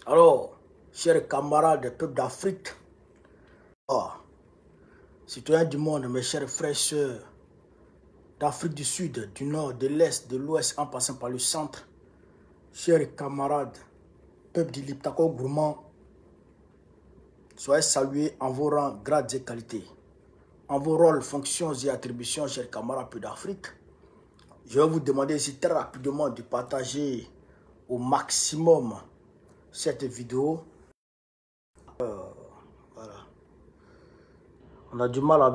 Alors, chers camarades des peuples d'Afrique, citoyens du monde, mes chers frères et sœurs d'Afrique du Sud, du Nord, de l'Est, de l'Ouest, en passant par le centre, chers camarades, peuple du Liptako gourmand, soyez salués en vos rangs, grades et qualités, en vos rôles, fonctions et attributions, chers camarades peuples d'Afrique. Je vais vous demander ici très rapidement de partager au maximum cette vidéo. Voilà. On a du mal à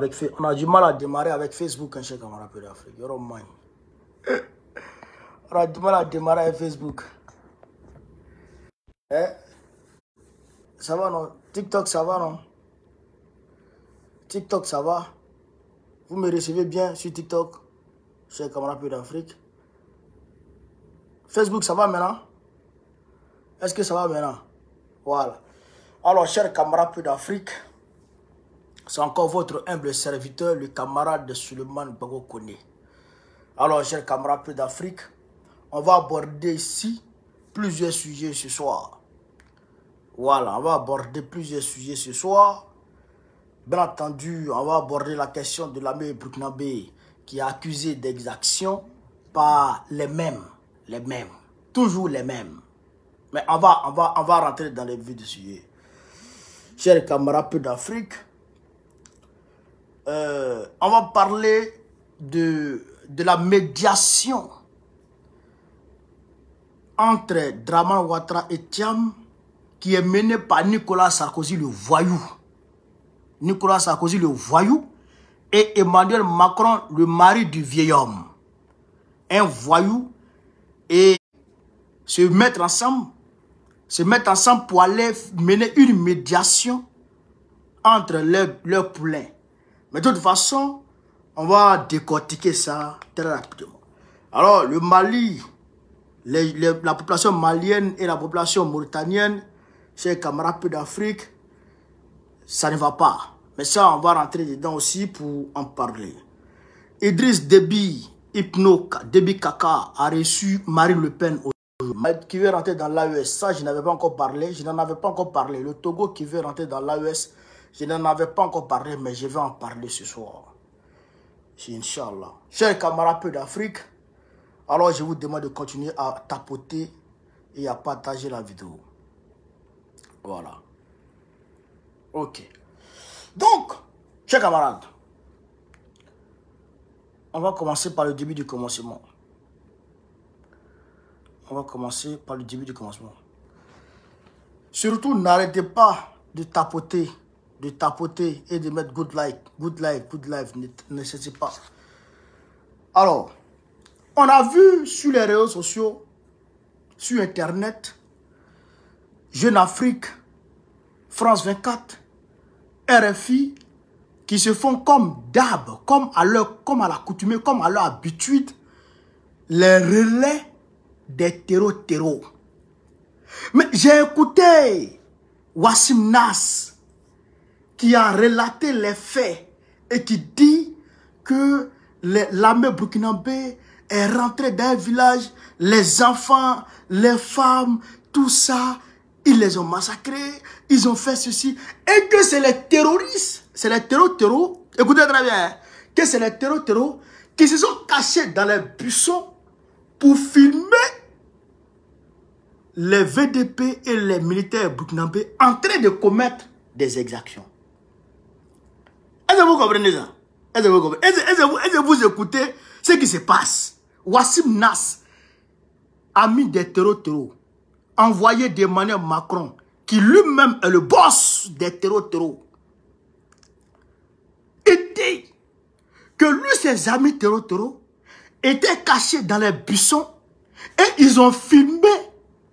démarrer avec Facebook, hein, chers camarades peuples d'Afrique. On a du mal à démarrer avec Facebook. Eh? Ça va, non? TikTok, ça va, non? TikTok, ça va? Vous me recevez bien sur TikTok, chers camarades peuples d'Afrique? Facebook, ça va maintenant? Est-ce que ça va maintenant? Voilà. Alors, chers camarades peuples d'Afrique, c'est encore votre humble serviteur, le camarade de Suleiman Bago Kone. Alors, chers camarades peuples d'Afrique, on va aborder ici plusieurs sujets ce soir. Voilà, on va aborder plusieurs sujets ce soir. Bien entendu, on va aborder la question de l'armée burkinabé qui est accusée d'exaction par les mêmes, toujours les mêmes. Mais on va rentrer dans les vifs du sujet. Chers camarades peuples d'Afrique, on va parler de la médiation entre Dramane Ouattara et Thiam qui est menée par Nicolas Sarkozy le voyou. Nicolas Sarkozy le voyou et Emmanuel Macron le mari du vieil homme. Un voyou et se mettre ensemble pour aller mener une médiation entre leurs poulains. Mais de toute façon, on va décortiquer ça très rapidement. Alors, le Mali, la population malienne et la population mauritanienne, chers camarades peuples d'Afrique, ça ne va pas. Mais ça, on va rentrer dedans aussi pour en parler. Idriss Déby Kaka a reçu Marine Le Pen qui veut rentrer dans l'AES. Ça, je n'avais pas encore parlé. Je n'en avais pas encore parlé. Le Togo qui veut rentrer dans l'AES, je n'en avais pas encore parlé, mais je vais en parler ce soir. Inch'Allah. Chers camarades peuples d'Afrique, alors je vous demande de continuer à tapoter et à partager la vidéo. Voilà. Ok. Donc, chers camarades, on va commencer par le début du commencement. Surtout, n'arrêtez pas de tapoter et de mettre good life, ne cessez pas. Alors, on a vu sur les réseaux sociaux, sur Internet, Jeune Afrique, France 24, RFI, qui se font comme d'hab, comme à l'accoutumée, comme à leur habitude, les relais des terreaux. Mais j'ai écouté Wassim Nas qui a relaté les faits et qui dit que l'armée burkinabé est rentrée dans un village, les enfants, les femmes, tout ça, ils les ont massacrés, ils ont fait ceci, et que c'est les terroristes, c'est les terreaux, écoutez très bien, hein, que c'est les terreaux qui se sont cachés dans les buissons pour filmer les VDP et les militaires burkinabés en train de commettre des exactions. Est-ce que vous comprenez ça? Est-ce que vous écoutez ce qui se passe? Wassim Nas a mis des terreaux, envoyé d'Emmanuel Macron, qui lui-même est le boss des terreaux. Il dit que lui, ses amis terreaux étaient cachés dans les buissons et ils ont filmé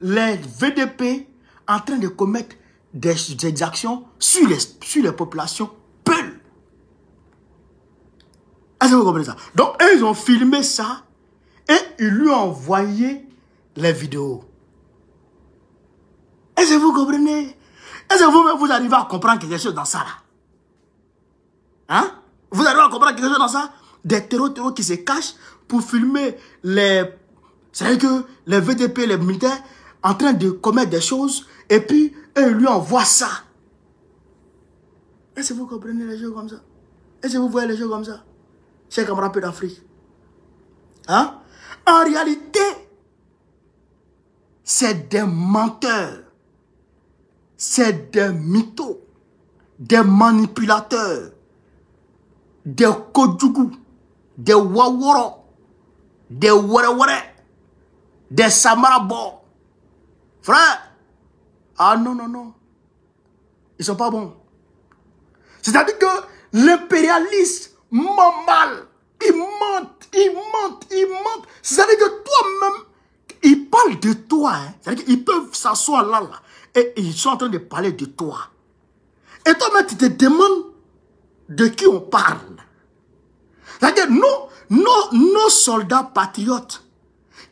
les VDP en train de commettre des exactions sur les populations peules. Est-ce que vous comprenez ça? Donc, eux, ils ont filmé ça et ils lui ont envoyé les vidéos. Est-ce que vous comprenez? Est-ce que vous arrivez à comprendre quelque chose dans ça là? Hein? Vous arrivez à comprendre quelque chose dans ça? Des terreaux qui se cachent pour filmer les... C'est-à-dire que les VDP, les militaires, en train de commettre des choses, et puis eux lui envoient ça. Est-ce que vous comprenez les choses comme ça? Est-ce que vous voyez les choses comme ça? Chers camarades d'Afrique. Hein? En réalité, c'est des menteurs, c'est des mythos, des manipulateurs, des kodjougou, des waworo, des wareware, des samarabo. Frère, ah non, non, non, ils sont pas bons. C'est-à-dire que l'impérialiste ment mal, il ment, il ment, il ment. C'est-à-dire que toi-même, ils parlent de toi. Hein. C'est-à-dire qu'ils peuvent s'asseoir là, et ils sont en train de parler de toi. Et toi-même, tu te demandes de qui on parle. C'est-à-dire, nos soldats patriotes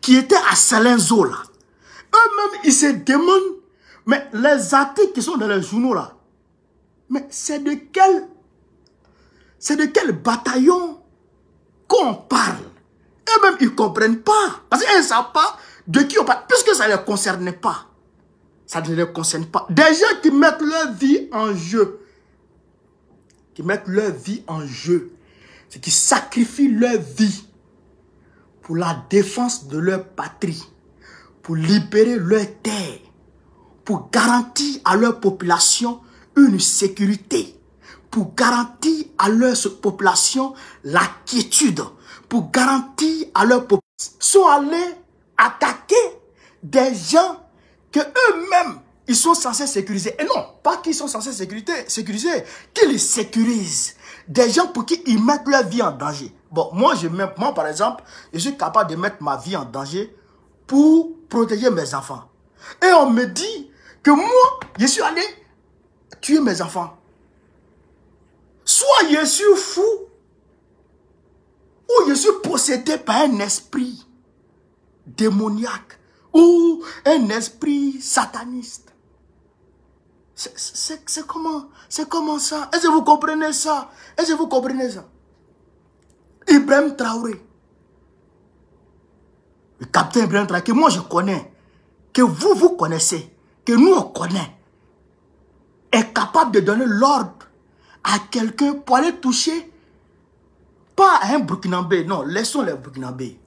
qui étaient à Salenzo, là, eux-mêmes, ils se demandent, mais les articles qui sont dans les journaux, là, mais c'est de quel bataillon qu'on parle? Eux-mêmes, ils ne comprennent pas. Parce qu'ils ne savent pas de qui on parle. Puisque ça ne les concerne pas. Ça ne les concerne pas. Des gens qui mettent leur vie en jeu. Qui mettent leur vie en jeu. C'est qui sacrifient leur vie pour la défense de leur patrie. Pour libérer leur terre. Pour garantir à leur population une sécurité. Pour garantir à leur population la quiétude. Pour garantir à leur population. Sont allés attaquer des gens que eux-mêmêmes, ils sont censés sécuriser. Et non, pas qu'ils sont censés sécuriser, qu'ils les sécurisent. Des gens pour qui ils mettent leur vie en danger. Bon, moi par exemple, je suis capable de mettre ma vie en danger pour protéger mes enfants. Et on me dit que moi, je suis allé tuer mes enfants. Soit je suis fou, ou je suis possédé par un esprit démoniaque, ou un esprit sataniste. C'est comment ça? Est-ce que vous comprenez ça? Est-ce que vous comprenez ça? Ibrahim Traoré, le capitaine Ibrahim Traoré, que moi je connais, que vous connaissez, que nous on connaît, est capable de donner l'ordre à quelqu'un pour aller toucher, pas à un Burkinabé, non, laissons les Burkinabés,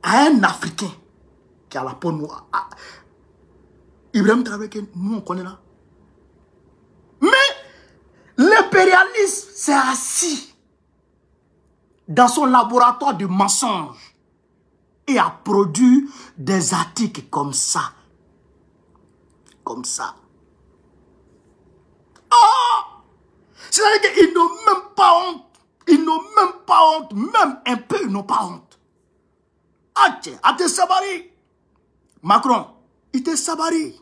à un Africain qui a la peau noire. Ibrahim Traoré, que nous on connaît là. Mais l'impérialisme s'est assis dans son laboratoire de mensonges et a produit des articles comme ça. Comme ça. Oh! C'est-à-dire qu'ils n'ont même pas honte. Ils n'ont même pas honte. Même un peu, ils n'ont pas honte. Ah tiens, à te sabari. Macron, il te sabari.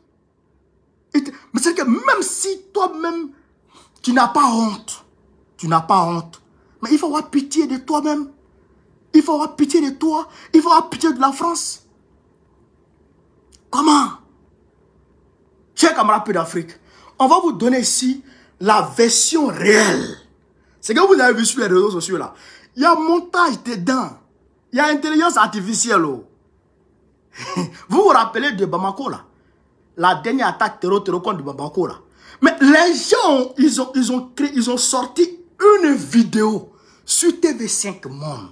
Mais c'est que même si toi-même, tu n'as pas honte. Tu n'as pas honte. Mais il faut avoir pitié de toi-même. Il faut avoir pitié de toi. Il faut avoir pitié de la France. Comment? Chers camarades d'Afrique, on va vous donner ici la version réelle. C'est que vous avez vu sur les réseaux sociaux là. Il y a montage dedans. Il y a intelligence artificielle. Oh. Vous vous rappelez de Bamako là? La dernière attaque terror contre Bamako là. Mais les gens, ils ont sorti une vidéo sur TV5 Monde.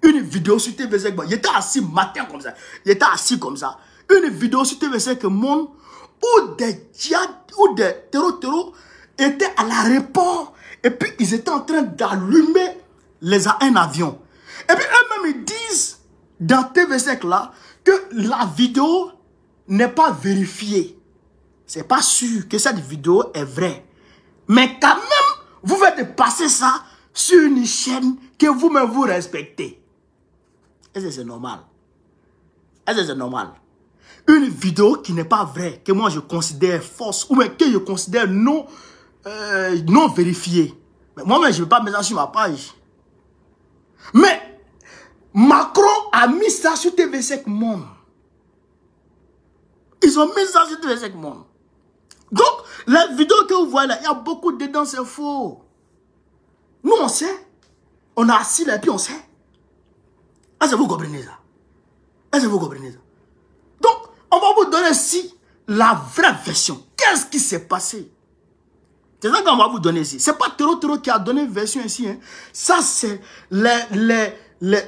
Une vidéo sur TV5 Monde. Il était assis matin comme ça. Il était assis comme ça. Une vidéo sur TV5 Monde où des djihad, où des terror étaient à l'aéroport. Et puis ils étaient en train d'allumer un avion. Et puis eux-mêmes ils disent dans TV5 là que la vidéo n'est pas vérifiée. C'est pas sûr que cette vidéo est vraie. Mais quand même, vous faites passer ça sur une chaîne que vous-même vous respectez. Est-ce que c'est normal? Est-ce que c'est normal? Une vidéo qui n'est pas vraie, que moi je considère fausse, ou que je considère non vérifiée. Mais moi-même, je ne vais pas mettre ça sur ma page. Mais Macron a mis ça sur TV5 Monde. Ils ont mis ça sur TV5 Monde. Donc, la vidéo que vous voyez là, il y a beaucoup dedans, c'est faux. Nous, on sait. On a assis là, et puis on sait. Est-ce que vous comprenez ça? Est-ce que vous comprenez ça? Donc, On va vous donner ici la vraie version. Qu'est-ce qui s'est passé? C'est ça qu'on va vous donner ici. C'est pas Tero qui a donné une version ici. Hein. Ça, c'est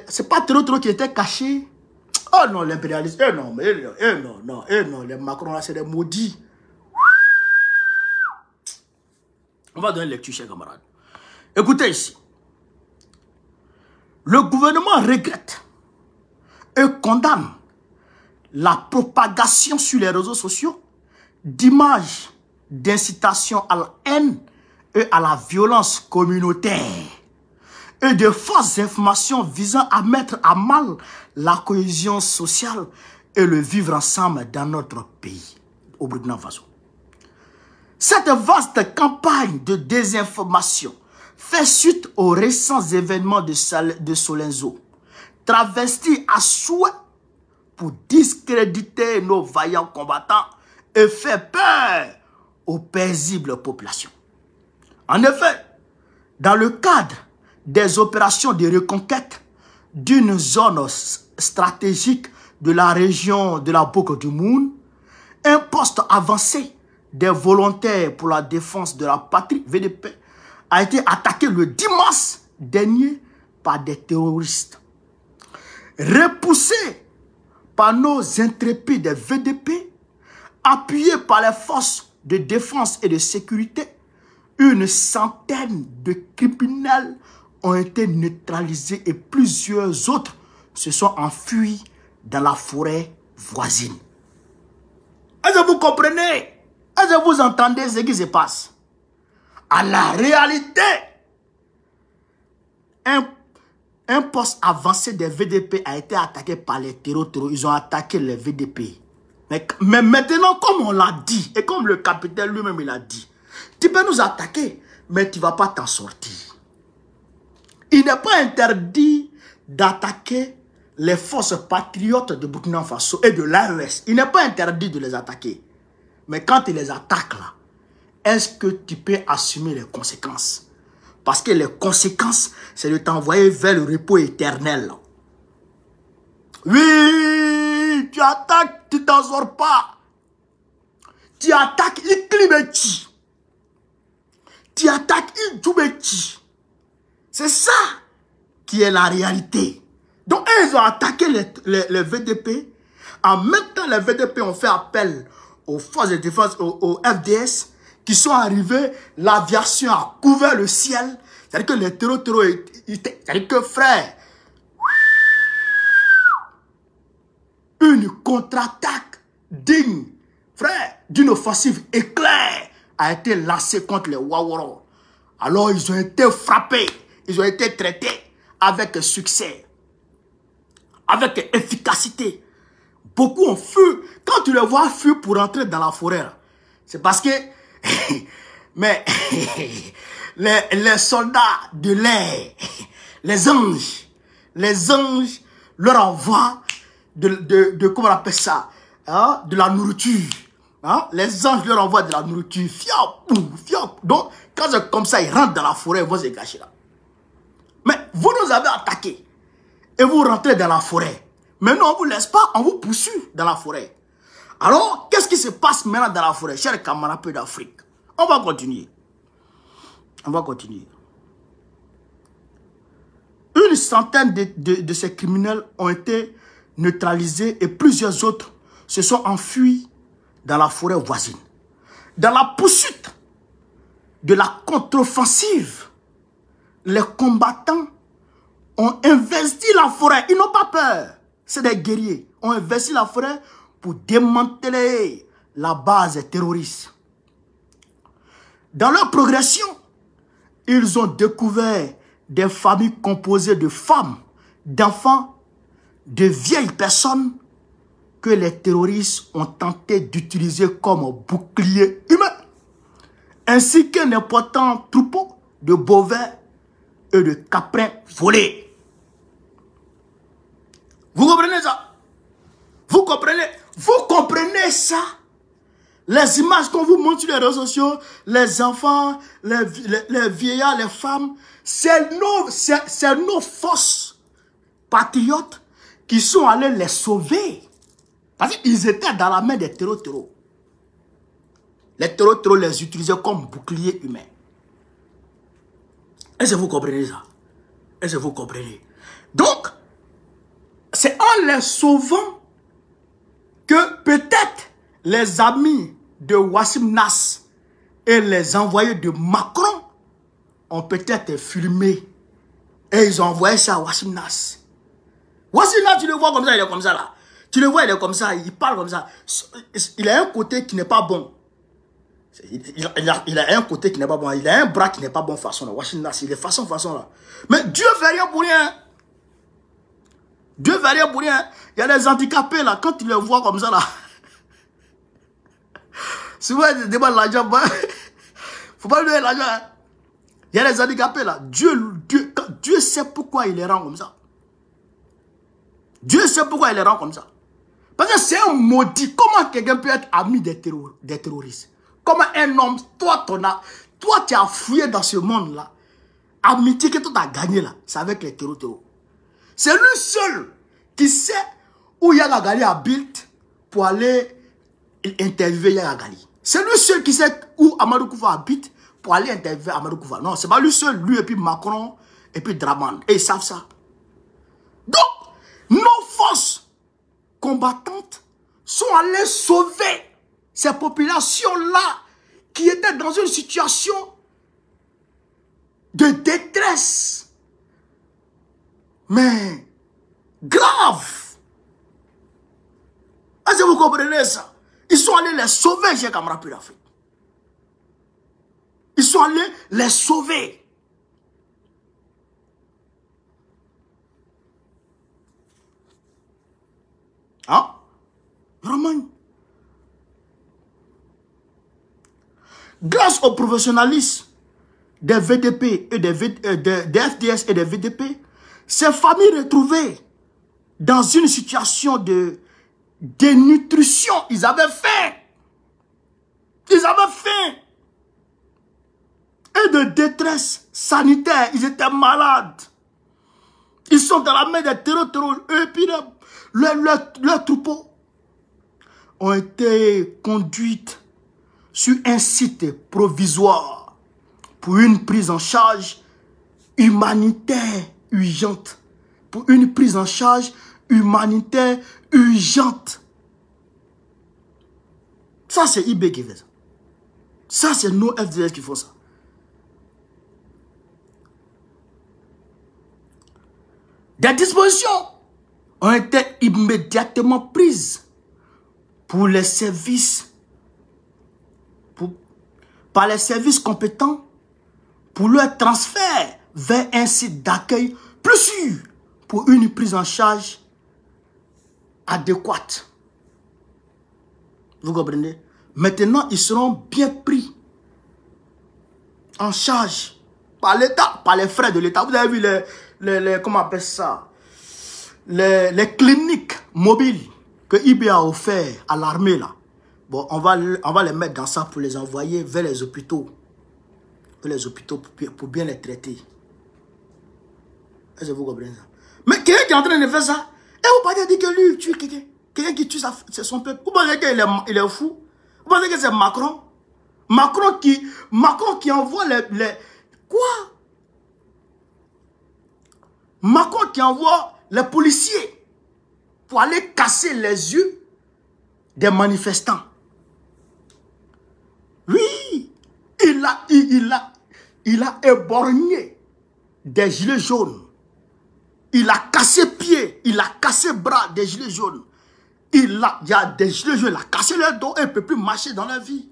c'est pas Tero qui était caché. Oh non, l'impérialisme. Non, les Macron là, c'est des maudits. On va donner lecture, chers camarades. Écoutez ici. Le gouvernement regrette et condamne la propagation sur les réseaux sociaux d'images d'incitation à la haine et à la violence communautaire et de fausses informations visant à mettre à mal la cohésion sociale et le vivre ensemble dans notre pays, au Burkina Faso. Cette vaste campagne de désinformation fait suite aux récents événements de Solenzo, travestis à souhait pour discréditer nos vaillants combattants et faire peur aux paisibles populations. En effet, dans le cadre des opérations de reconquête d'une zone stratégique de la région de la Boucle du Moun, un poste avancé des volontaires pour la défense de la patrie, VDP, a été attaqué le 10 mars dernier par des terroristes. Repoussés par nos intrépides VDP, appuyés par les forces de défense et de sécurité, une centaine de criminels ont été neutralisés et plusieurs autres se sont enfuis dans la forêt voisine. Est-ce que vous comprenez? Est-ce que vous entendez ce qui se passe? À la réalité, un poste avancé des VDP a été attaqué par les terroristes. Ils ont attaqué les VDP. Mais maintenant, comme on l'a dit, et comme le capitaine lui-même il a dit, tu peux nous attaquer, mais tu ne vas pas t'en sortir. Il n'est pas interdit d'attaquer les forces patriotes de Burkina Faso et de l'AES. Il n'est pas interdit de les attaquer. Mais quand tu les attaques là, est-ce que tu peux assumer les conséquences? Parce que les conséquences, c'est de t'envoyer vers le repos éternel. Oui, tu attaques, tu t'en sors pas. Tu attaques Iklimeti. Tu attaques Idjoubeti. C'est ça qui est la réalité. Donc, ils ont attaqué les VDP. En même temps, les VDP ont fait appel aux forces de défense, aux FDS, qui sont arrivés, l'aviation a couvert le ciel. C'est-à-dire que les terroristes, c'est-à-dire que frère, une contre-attaque digne, frère, d'une offensive éclair a été lancée contre les Waworo. Alors ils ont été frappés, ils ont été traités avec succès, avec efficacité. Beaucoup ont fui. Quand tu les vois fuir pour entrer dans la forêt, c'est parce que mais les soldats de l'air, les anges leur envoient comment on appelle ça, hein, de la nourriture. Hein? Les anges leur envoient de la nourriture. Fiop. Donc, quand c'est comme ça, ils rentrent dans la forêt, ils vont se cacher là. Mais vous nous avez attaqués et vous rentrez dans la forêt. Maintenant, on ne vous laisse pas, on vous poursuit dans la forêt. Alors, qu'est-ce qui se passe maintenant dans la forêt, chers camarades d'Afrique? On va continuer. On va continuer. Une centaine de ces criminels ont été neutralisés et plusieurs autres se sont enfuis dans la forêt voisine. Dans la poursuite de la contre-offensive, les combattants ont investi la forêt. Ils n'ont pas peur. C'est des guerriers. Ont investi la forêt pour démanteler la base terroriste. Dans leur progression, ils ont découvert des familles composées de femmes, d'enfants, de vieilles personnes que les terroristes ont tenté d'utiliser comme bouclier humain, ainsi qu'un important troupeau de bovins et de caprins volés. Vous comprenez ça? Vous comprenez ça? Les images qu'on vous montre sur les réseaux sociaux, les enfants, les vieillards, les femmes, c'est nos forces patriotes qui sont allés les sauver. Parce qu'ils étaient dans la main des terreaux. Les terreaux les utilisaient comme bouclier humain. Est-ce que vous comprenez ça? Est-ce que vous comprenez? Donc, c'est en les sauvant que peut-être les amis de Wassim Nas et les envoyés de Macron ont peut-être filmé et ils ont envoyé ça à Wassim Nas. Wassim Nas, tu le vois comme ça, il est comme ça là. Tu le vois, il est comme ça, il parle comme ça. Il a un côté qui n'est pas bon. Il a un côté qui n'est pas bon. Il a un bras qui n'est pas bon façon là. Wassim Nas, il est façon là. Mais Dieu ne fait rien pour rien. Dieu ne fait rien pour rien. Il y a des handicapés là, quand tu les vois comme ça là. Souvent, ils demandent l'argent. Faut pas lui donner l'argent. Hein. Il y a des handicapés là. Dieu sait pourquoi il les rend comme ça. Dieu sait pourquoi il les rend comme ça. Parce que c'est un maudit. Comment quelqu'un peut être ami des terroristes? Comment un homme, toi tu as fouillé dans ce monde-là. Amitié que toi tu as gagné là, c'est avec les terroristes. C'est lui seul qui sait où Yaya Gali habite pour aller interviewer Yaya Gali. C'est lui seul qui sait où Amadou Koufa habite pour aller interviewer Amadou Koufa. Non, c'est pas lui seul, lui et puis Macron et puis Draman. Et ils savent ça. Donc, nos forces combattantes sont allées sauver ces populations-là qui étaient dans une situation de détresse. Mais grave. Est-ce que vous comprenez ça? Ils sont allés les sauver, j'ai camarade pour l'Afrique. Ils sont allés les sauver. Hein? Vraiment. Grâce au professionnalisme des VDP et des FDS et des VDP, ces familles retrouvées dans une situation de dénutrition, ils avaient faim. Ils avaient faim. Et de détresse sanitaire, ils étaient malades. Ils sont dans la main des terreaux, et puis leurs troupeaux ont été conduites sur un site provisoire pour une prise en charge humanitaire urgente. Pour une prise en charge humanitaire urgente. Ça, c'est IB qui fait ça. Ça, c'est nos FDS qui font ça. Des dispositions ont été immédiatement prises pour les services, par les services compétents, pour leur transfert vers un site d'accueil plus sûr pour une prise en charge adéquate. Vous comprenez? Maintenant, ils seront bien pris en charge par l'État, par les frais de l'État. Vous avez vu comment on appelle ça? Les cliniques mobiles que IB a offert à l'armée là. Bon, on va les mettre dans ça pour les envoyer vers les hôpitaux. Vers les hôpitaux pour bien les traiter. Est-ce que vous comprenez ça? Mais quelqu'un qui est en train de faire ça, et vous parlez dire que lui tue quelqu'un. Quelqu'un qui tue son peuple. Vous pensez qu'il est fou? Vous pensez que c'est Macron? Macron qui envoie les... Quoi? Macron qui envoie les policiers pour aller casser les yeux des manifestants. Oui, il a éborgné des gilets jaunes. Il a cassé pieds, il a cassé bras des gilets jaunes. Il y a des gilets jaunes, il a cassé leur dos et ils ne peuvent plus marcher dans leur vie.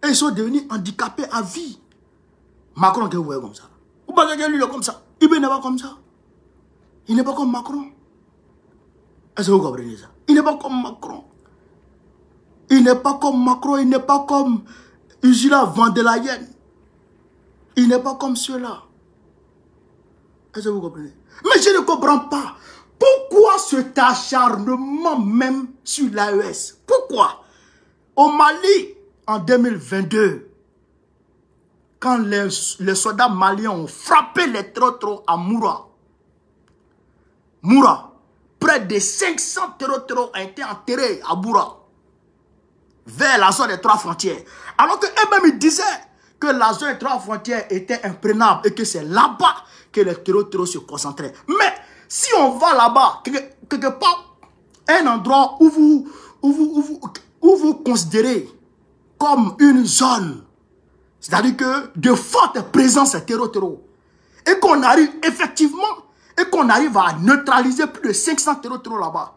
Et ils sont devenus handicapés à vie. Macron, que vous voyez comme ça. Vous pensez que lui, il est comme ça? Il n'est pas comme ça. Il n'est pas comme Macron. Est-ce que vous comprenez ça? Il n'est pas comme Macron. Il n'est pas comme Macron, il n'est pas comme Ursula von der Leyen. Il n'est pas comme ceux-là. Est-ce que vous comprenez? Mais je ne comprends pas. Pourquoi cet acharnement même sur l'AES? Pourquoi? Au Mali, en 2022, quand les soldats maliens ont frappé les trotros à Moura, près de 500 terreaux ont été enterrés à Boura, vers la zone des 3 frontières. Alors qu'eux-mêmes, ils disaient que la zone des 3 frontières était imprenable et que c'est là-bas que les terreaux se concentraient. Mais si on va là-bas, quelque part, un endroit où vous considérez comme une zone, c'est-à-dire que de forte présence des terreaux, et qu'on arrive effectivement, et qu'on arrive à neutraliser plus de 500 terreaux là-bas.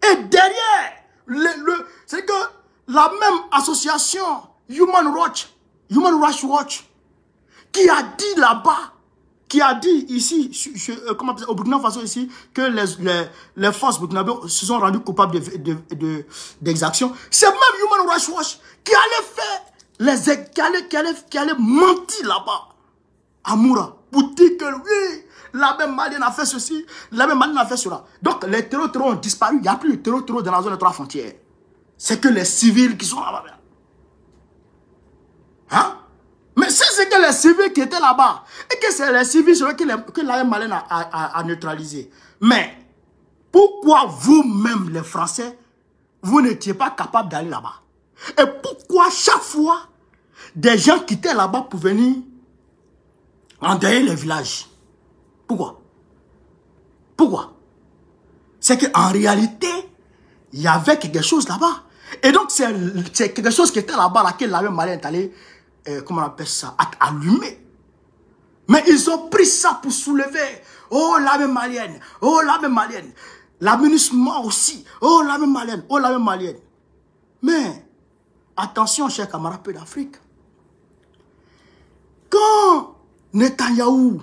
Et derrière, c'est que la même association Human Rights Watch, qui a dit là-bas, qui a dit ici, au Burkina Faso ici, que les forces burkinabées se sont rendues coupables d'exactions. C'est même Human Rights Watch qui allait faire qui allait mentir là-bas à Moura pour dire que oui, la même malienne a fait ceci, la même malienne a fait cela. Donc les terreaux ont disparu, il n'y a plus de terreaux dans la zone des 3 frontières. C'est que les civils qui sont là-bas. Hein? Mais c'est que les civils qui étaient là-bas. Et que c'est les civils que la malienne a neutralisé. Mais pourquoi vous-même, les Français, vous n'étiez pas capables d'aller là-bas? Et pourquoi chaque fois, des gens quittaient là-bas pour venir endeuiller les villages? Pourquoi? Pourquoi? C'est qu'en réalité, il y avait quelque chose là-bas. Et donc, c'est quelque chose qui était là-bas, laquelle la même malienne est allée, comment on appelle ça, allumer. Mais ils ont pris ça pour soulever. Oh, la même malienne. Oh, la même malienne. L'aménagement aussi. Oh, la même malienne. Oh, la même malienne. Mais, attention, chers camarades peu d'Afrique. Quand Netanyahou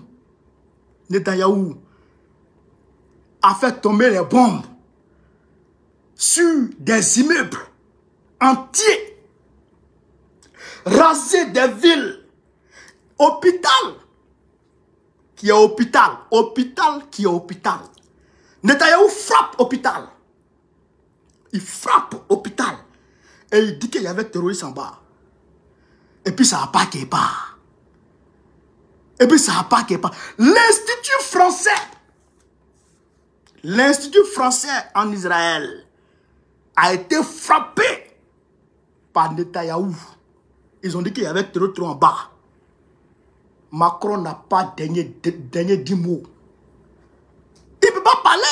a fait tomber les bombes sur des immeubles entiers, raser des villes, hôpital qui est hôpital. Netanyahou frappe hôpital. Il frappe hôpital. Et il dit qu'il y avait terroristes en bas. Et puis ça n'a pas qu'il part. L'Institut français en Israël a été frappé par Netanyahou. Ils ont dit qu'il y avait trop en bas. Macron n'a pas dernier 10 mots. Il ne peut pas parler,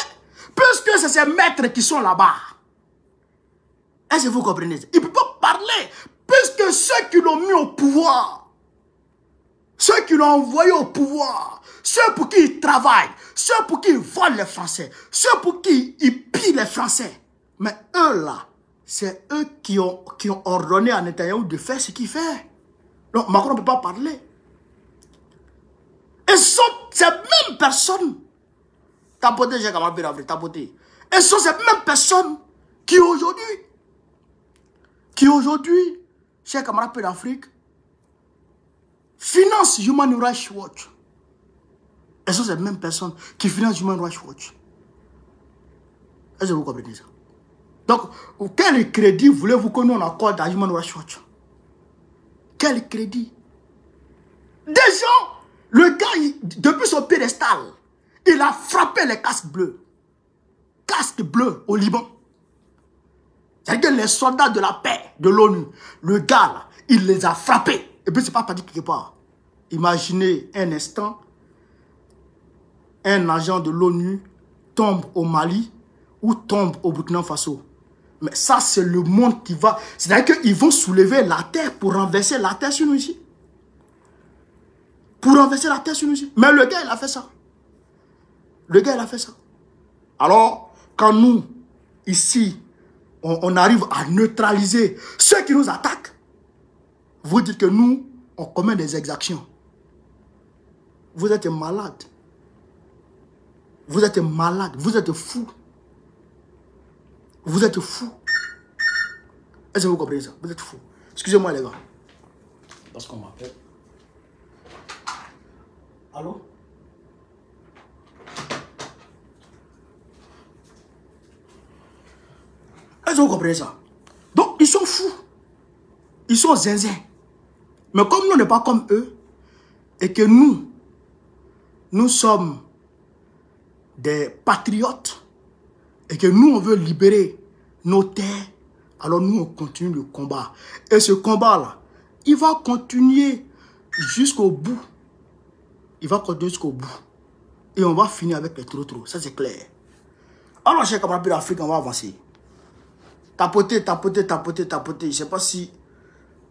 puisque c'est ces maîtres qui sont là-bas. Est-ce que vous comprenez? Il ne peut pas parler, puisque ceux qui l'ont mis au pouvoir, ceux qui l'ont envoyé au pouvoir, ceux pour qui il travaille, ceux pour qui il vole les Français, ceux pour qui il pille les Français. Mais eux là, c'est eux qui ont ordonné à Netanyahou de faire ce qu'il fait. Donc Macron ne peut pas parler. Et sont ces mêmes personnes, tapoter, j'ai camarade d'Afrique, tapoter. Et sont ces mêmes personnes qui aujourd'hui, chers camarades d'Afrique, financent Human Rights Watch. Et sont ces mêmes personnes qui financent Human Rights Watch. Est-ce que vous comprenez ça? Donc, quel crédit voulez-vous que nous on accorde à Human Rights Watch? Quel crédit? Des gens, le gars, depuis son pédestal, il a frappé les casques bleus. Casques bleus au Liban. C'est-à-dire que les soldats de la paix de l'ONU, le gars là, il les a frappés. Et puis c'est pas dit quelque part. Imaginez un instant, un agent de l'ONU tombe au Mali ou tombe au Burkina Faso. Mais ça, c'est le monde qui va... C'est-à-dire qu'ils vont soulever la terre pour renverser la terre sur nous ici. Pour renverser la terre sur nous ici. Mais le gars, il a fait ça. Le gars, il a fait ça. Alors, quand nous, ici, on arrive à neutraliser ceux qui nous attaquent, vous dites que nous, on commet des exactions. Vous êtes malade. Vous êtes malade. Vous êtes fou. Vous êtes fou. Est-ce que vous comprenez ça? Vous êtes fou. Excusez-moi les gars. Parce qu'on m'appelle. Allô? Est-ce que vous comprenez ça? Donc, ils sont fous. Ils sont zinzins. Mais comme nous n'est pas comme eux, et que nous sommes des patriotes, et que nous, on veut libérer nos terres, alors nous, on continue le combat. Et ce combat-là, il va continuer jusqu'au bout. Il va continuer jusqu'au bout. Et on va finir avec les trous. Ça, c'est clair. Alors, chers camarades de l'Afrique, on va avancer. Tapoter. Je ne sais pas si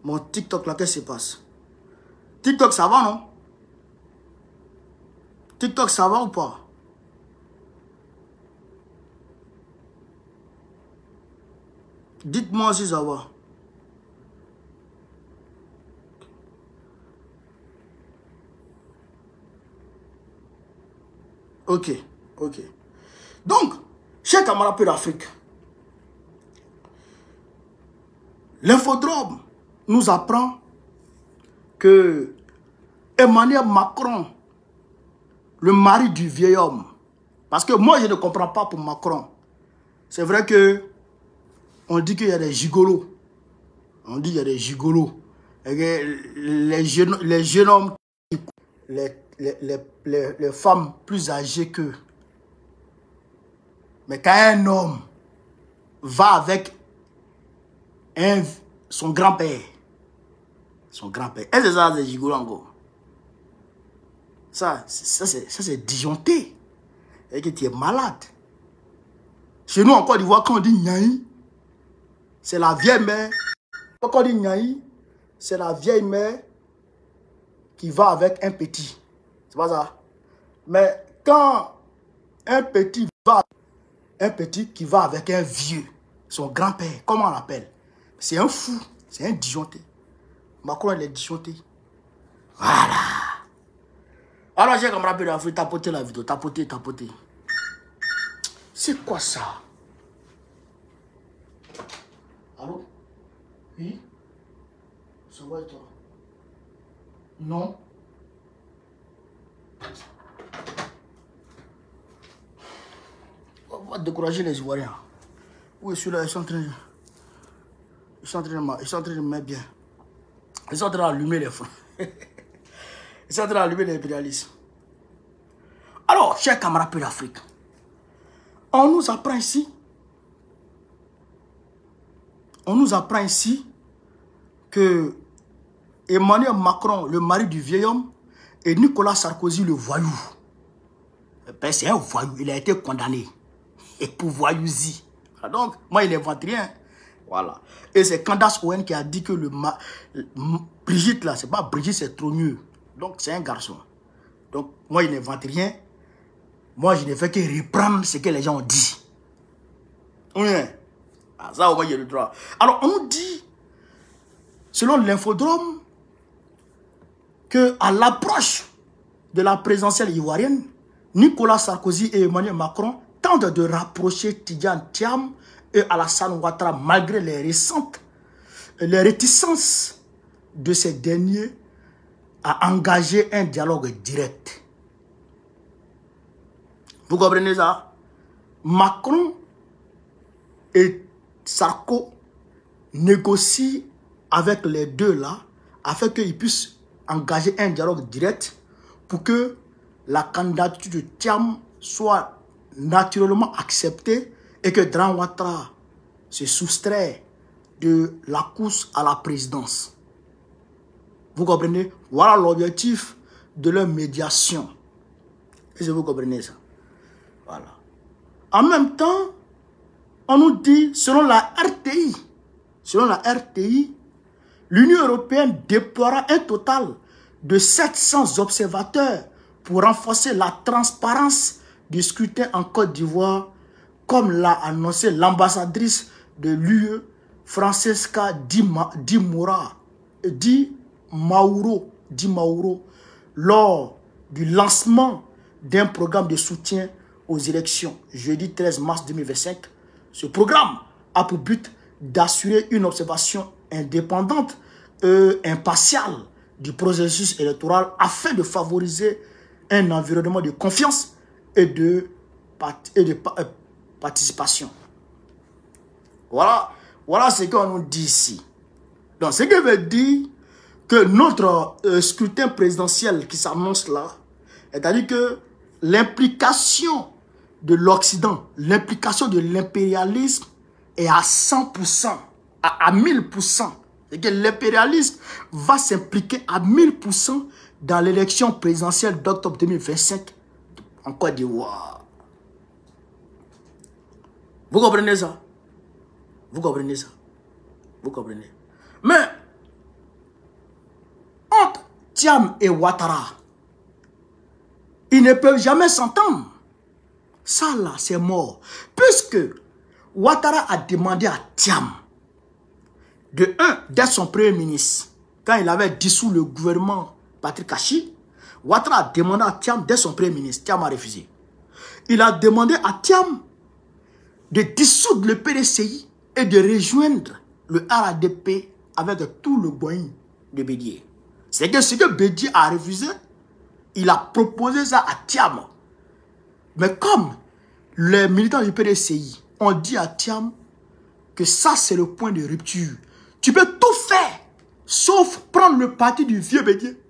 mon TikTok, là, qu'est-ce qui se passe? TikTok, ça va, non? TikTok, ça va ou pas? Dites-moi si ça va. Ok. Donc, chers camarades d'Afrique, l'infodrome nous apprend que Emmanuel Macron, le mari du vieil homme, parce que moi je ne comprends pas pour Macron. C'est vrai que on dit qu'il y a des gigolos. On dit qu'il y a des gigolos. Et que les jeunes hommes, les femmes plus âgées qu'eux. Mais quand un homme va avec son grand-père, est-ce que ça c'est gigolos encore? Ça c'est disjoncté. Et que tu es malade. Chez nous, en Côte d'Ivoire, quand on dit Nyaï, c'est la vieille mère. Quand on dit Nyaï, c'est la vieille mère qui va avec un petit. C'est pas ça. Mais quand un petit qui va avec un vieux, son grand-père, comment on l'appelle? C'est un fou, c'est un disjoncté. Macron, il est disjoncté. Voilà. Alors, j'ai comme rappelé la tapoter la vidéo, tapoter. C'est quoi ça? Allô? Oui? Ça va et toi? Non? On va décourager les Ivoiriens. Oui, celui-là, ils sont en train de mettre bien. Ils sont en train d'allumer les feux. Ils sont en train d'allumer l'impérialisme. Alors, chers camarades de l'Afrique, on nous apprend ici que Emmanuel Macron, le mari du vieil homme, et Nicolas Sarkozy, le voyou. C'est un voyou, il a été condamné. Et pour voyousie. Donc, moi, il n'invente rien. Voilà. Et c'est Candace Owen qui a dit que Brigitte, là, c'est pas Brigitte, c'est trop mieux. Donc, c'est un garçon. Donc, moi, il n'invente rien. Moi, je ne fais que reprendre ce que les gens ont dit. Oui. Ah, ça, au moins, j'ai le droit. Alors, on dit, selon l'infodrome, qu'à l'approche de la présidentielle ivoirienne, Nicolas Sarkozy et Emmanuel Macron tentent de rapprocher Tidjane Thiam et Alassane Ouattara malgré les réticences de ces derniers à engager un dialogue direct. Vous comprenez ça? Macron et Sarko négocient avec les deux là afin qu'ils puissent engager un dialogue direct pour que la candidature de Thiam soit naturellement acceptée et que Dran Ouattara se soustrait de la course à la présidence. Vous comprenez? Voilà l'objectif de leur médiation. Est-ce que vous comprenez ça? Voilà. En même temps, on nous dit, selon la RTI, l'Union européenne déploiera un total de 700 observateurs pour renforcer la transparence du scrutin en Côte d'Ivoire, comme l'a annoncé l'ambassadrice de l'UE, Francesca Di Mauro, lors du lancement d'un programme de soutien aux élections, jeudi 13 mars 2025. Ce programme a pour but d'assurer une observation indépendante et impartiale du processus électoral afin de favoriser un environnement de confiance et de participation. Voilà ce qu'on nous dit ici. Donc, ce qui veut dire que notre scrutin présidentiel qui s'annonce là, c'est-à-dire que l'implication de l'Occident, l'implication de l'impérialisme est à 100%, à 1000%. C'est que l'impérialisme va s'impliquer à 1000% dans l'élection présidentielle d'octobre 2025 en Côte d'Ivoire. Vous comprenez ça? Vous comprenez ça? Vous comprenez? Mais, entre Thiam et Ouattara, ils ne peuvent jamais s'entendre. Ça là, c'est mort. Puisque Ouattara a demandé à Thiam, d'être son premier ministre, quand il avait dissous le gouvernement Patrick Kachi, Ouattara a demandé à Thiam d'être son premier ministre. Thiam a refusé. Il a demandé à Thiam de dissoudre le PDCI et de rejoindre le RADP avec tout le Boeing de Bédier. C'est que ce que Bédier a refusé, il a proposé ça à Thiam. Mais comme les militants du PDCI ont dit à Thiam que ça c'est le point de rupture, tu peux tout faire sauf prendre le parti du vieux Bédier.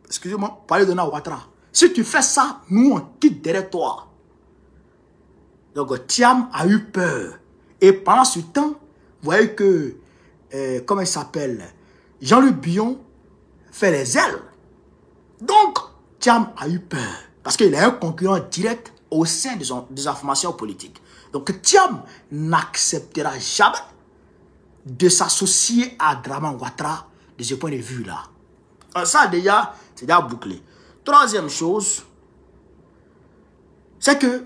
Excusez-moi, parler de Ouattara. Si tu fais ça, nous on quitte derrière toi. Donc Thiam a eu peur. Et pendant ce temps, vous voyez que, comment il s'appelle, Jean-Luc Billon fait les ailes. Donc, Thiam a eu peur. Parce qu'il a un concurrent direct au sein des informations politiques. Donc, Thiam n'acceptera jamais de s'associer à Draman Ouattara de ce point de vue-là. Ça, déjà, c'est déjà bouclé. Troisième chose, c'est que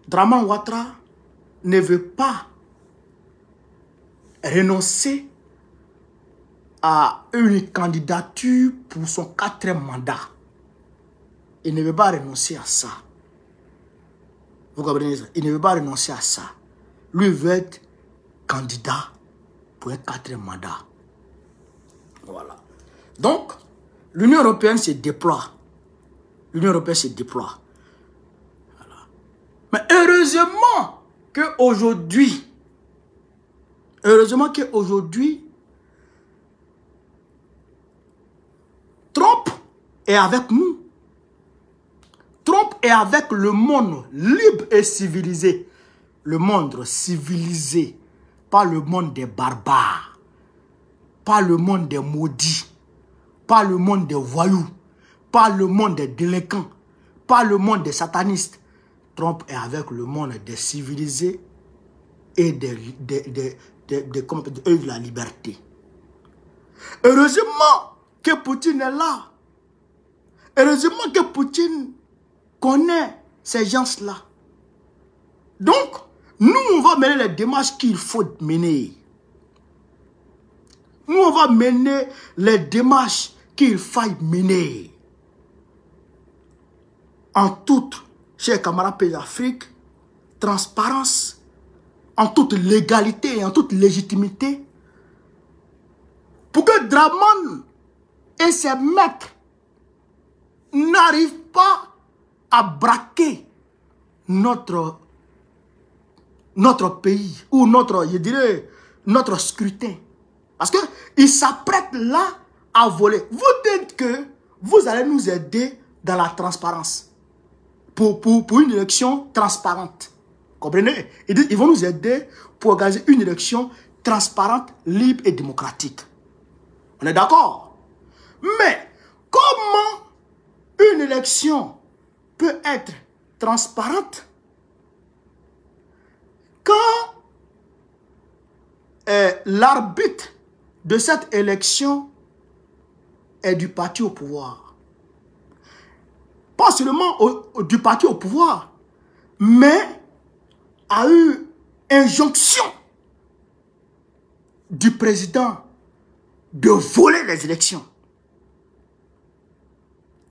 Draman Ouattara ne veut pas renoncer à une candidature pour son 4e mandat. Il ne veut pas renoncer à ça. Vous comprenez ça? Il ne veut pas renoncer à ça. Lui veut être candidat pour un 4e mandat. Voilà. Donc, l'Union européenne se déploie. L'Union européenne se déploie. Voilà. Mais heureusement qu'aujourd'hui, Trump est avec nous. Trump est avec le monde libre et civilisé. Le monde civilisé. Pas le monde des barbares. Pas le monde des maudits. Pas le monde des voyous. Pas le monde des délinquants. Pas le monde des satanistes. Trump est avec le monde des civilisés et de la liberté. Heureusement que Poutine est là. Heureusement que Poutine connaît ces gens-là. Donc, nous, on va mener les démarches qu'il faut mener. Nous, on va mener les démarches qu'il faille mener. En toute, chers camarades pays d'Afrique, transparence, en toute légalité et en toute légitimité, pour que Draman et ses maîtres n'arrivent pas à braquer notre pays ou notre scrutin. Parce qu'ils s'apprêtent là à voler. Vous dites que vous allez nous aider dans la transparence. Pour une élection transparente. Comprenez? Ils vont nous aider pour organiser une élection transparente, libre et démocratique. On est d'accord? Mais comment une élection peut être transparente quand l'arbitre de cette élection est du parti au pouvoir? Pas seulement du parti au pouvoir, mais a eu injonction du président de voler les élections.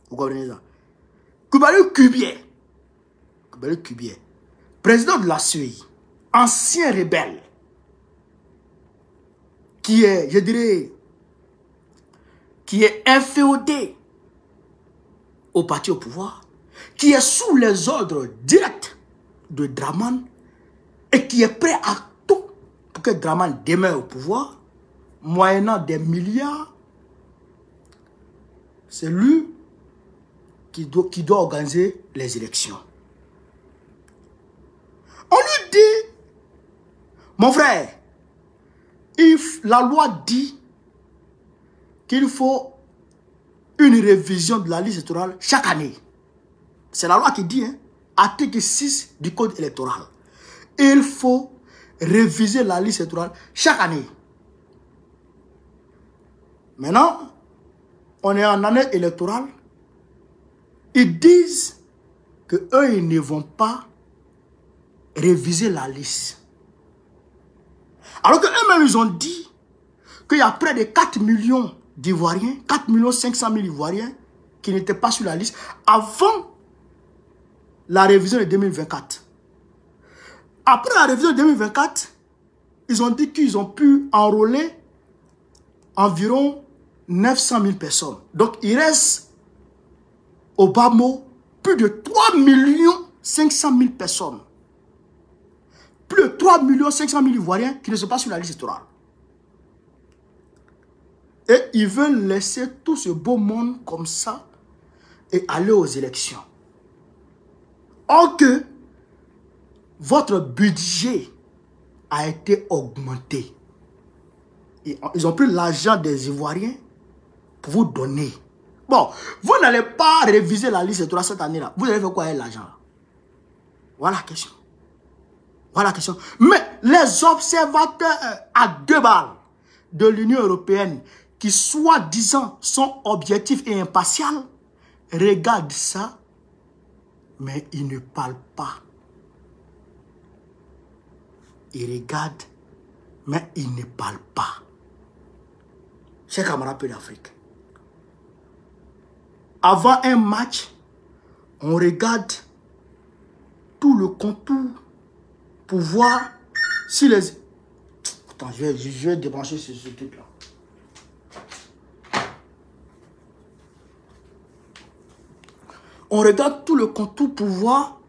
Vous comprenez ça? Koulibaly Kubier, président de la CEI, ancien rebelle, qui est, je dirais, qui est inféodé au parti au pouvoir, qui est sous les ordres directs de Draman et qui est prêt à tout pour que Draman demeure au pouvoir, moyennant des milliards. C'est lui qui doit organiser les élections. On lui dit, mon frère, la loi dit qu'il faut une révision de la liste électorale chaque année. C'est la loi qui dit, hein, article 6 du code électoral. Il faut réviser la liste électorale chaque année. Maintenant, on est en année électorale. Ils disent qu'eux, ils ne vont pas réviser la liste. Alors qu'eux-mêmes, ils ont dit qu'il y a près de 4 millions d'Ivoiriens, 4 500 000 Ivoiriens qui n'étaient pas sur la liste avant la révision de 2024. Après la révision de 2024, ils ont dit qu'ils ont pu enrôler environ 900 000 personnes. Donc, il reste au bas mot plus de 3 500 000 personnes. Plus de 3 500 000 Ivoiriens qui ne sont pas sur la liste électorale. Et ils veulent laisser tout ce beau monde comme ça et aller aux élections. Or que votre budget a été augmenté. Ils ont pris l'argent des Ivoiriens pour vous donner. Bon, vous n'allez pas réviser la liste électorale cette année-là. Vous allez faire quoi avec l'argent? Voilà la question. Voilà la question. Mais les observateurs à 2 balles de l'Union européenne qui soi-disant sont objectifs et impartials regardent ça, mais ils ne parlent pas. Ils regardent, mais ils ne parlent pas. Chers camarades peu d'Afrique. Avant un match, on regarde tout le contour pour voir si les... Attends, je vais débrancher ce truc-là. On regarde tout le contour pour voir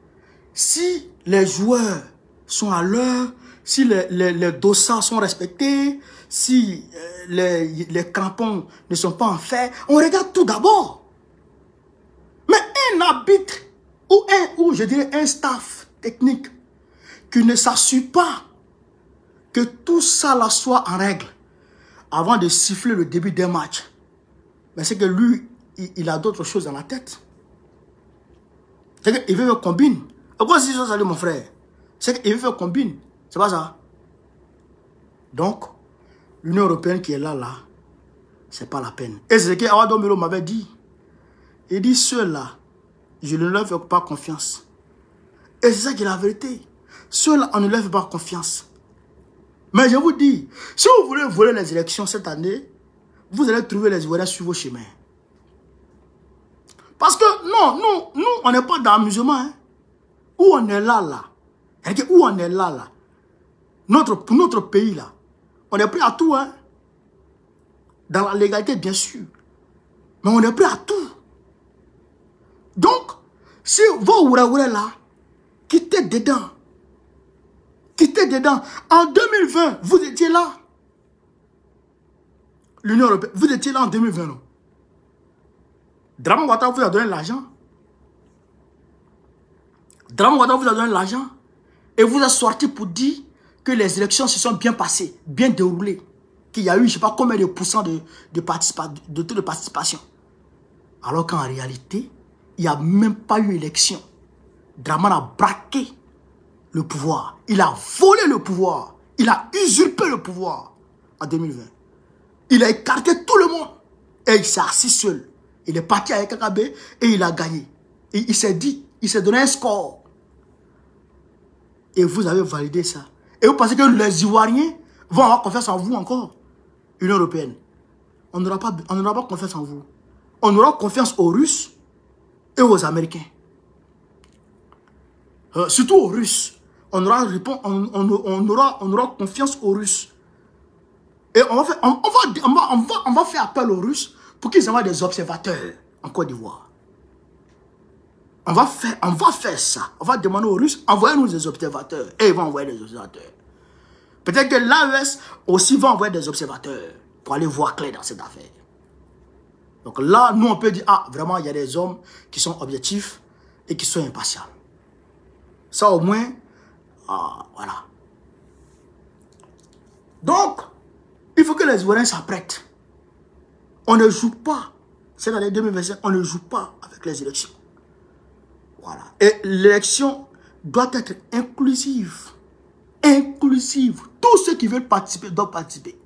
si les joueurs sont à l'heure, si les dossards sont respectés, si les crampons ne sont pas en fer. On regarde tout d'abord. Mais un arbitre ou je dirais un staff technique qui ne s'assure pas que tout ça là soit en règle avant de siffler le début d'un match, mais c'est que lui, il a d'autres choses dans la tête. C'est qu'il veut faire combine. Pourquoi si ça, salut mon frère? C'est qu'il veut faire combine. C'est pas ça. Donc, l'Union européenne qui est là, c'est pas la peine. Et c'est ce que Awa Domelo m'avait dit. Il dit, ceux-là, je ne leur fais pas confiance. Et c'est ça qui est la vérité. Ceux-là, on ne leur fait pas confiance. Mais je vous dis, si vous voulez voler les élections cette année, vous allez trouver les Ivoiriens sur vos chemins. Parce que, non, nous, on n'est pas dans l'amusement. Hein. Où on est là. Où on est là. Pour notre pays, là, on est prêt à tout. Hein. Dans la légalité, bien sûr. Mais on est prêt à tout. Donc, si vos ourais là, quittez dedans. Quittez dedans. En 2020, vous étiez là. L'Union européenne, vous étiez là en 2020, non? Dramane Ouattara vous a donné l'argent. Dramane Ouattara vous a donné l'argent. Et vous êtes sorti pour dire que les élections se sont bien passées, bien déroulées. Qu'il y a eu, je ne sais pas combien de pourcents de taux de participation. Alors qu'en réalité, il n'y a même pas eu élection. Dramane a braqué le pouvoir. Il a volé le pouvoir. Il a usurpé le pouvoir en 2020. Il a écarté tout le monde. Et il s'est assis seul. Il est parti avec Kakabe et il a gagné. Et il s'est dit, il s'est donné un score. Et vous avez validé ça. Et vous pensez que les Ivoiriens vont avoir confiance en vous encore? Union européenne. On n'aura pas confiance en vous. On aura confiance aux Russes et aux Américains. Surtout aux Russes. On aura confiance aux Russes. Et on va faire appel aux Russes pour qu'ils envoient des observateurs en Côte d'Ivoire. On va faire ça. On va demander aux Russes, envoyez-nous des observateurs. Et ils vont envoyer des observateurs. Peut-être que l'AES aussi va envoyer des observateurs pour aller voir clair dans cette affaire. Donc là, nous, on peut dire, ah, vraiment, il y a des hommes qui sont objectifs et qui sont impatients. Ça, au moins, Ah, voilà. Donc, il faut que les Ivoiriens s'apprêtent. On ne joue pas. C'est dans les 2025, on ne joue pas avec les élections. Voilà. Et l'élection doit être inclusive. Inclusive. Tous ceux qui veulent participer doivent participer.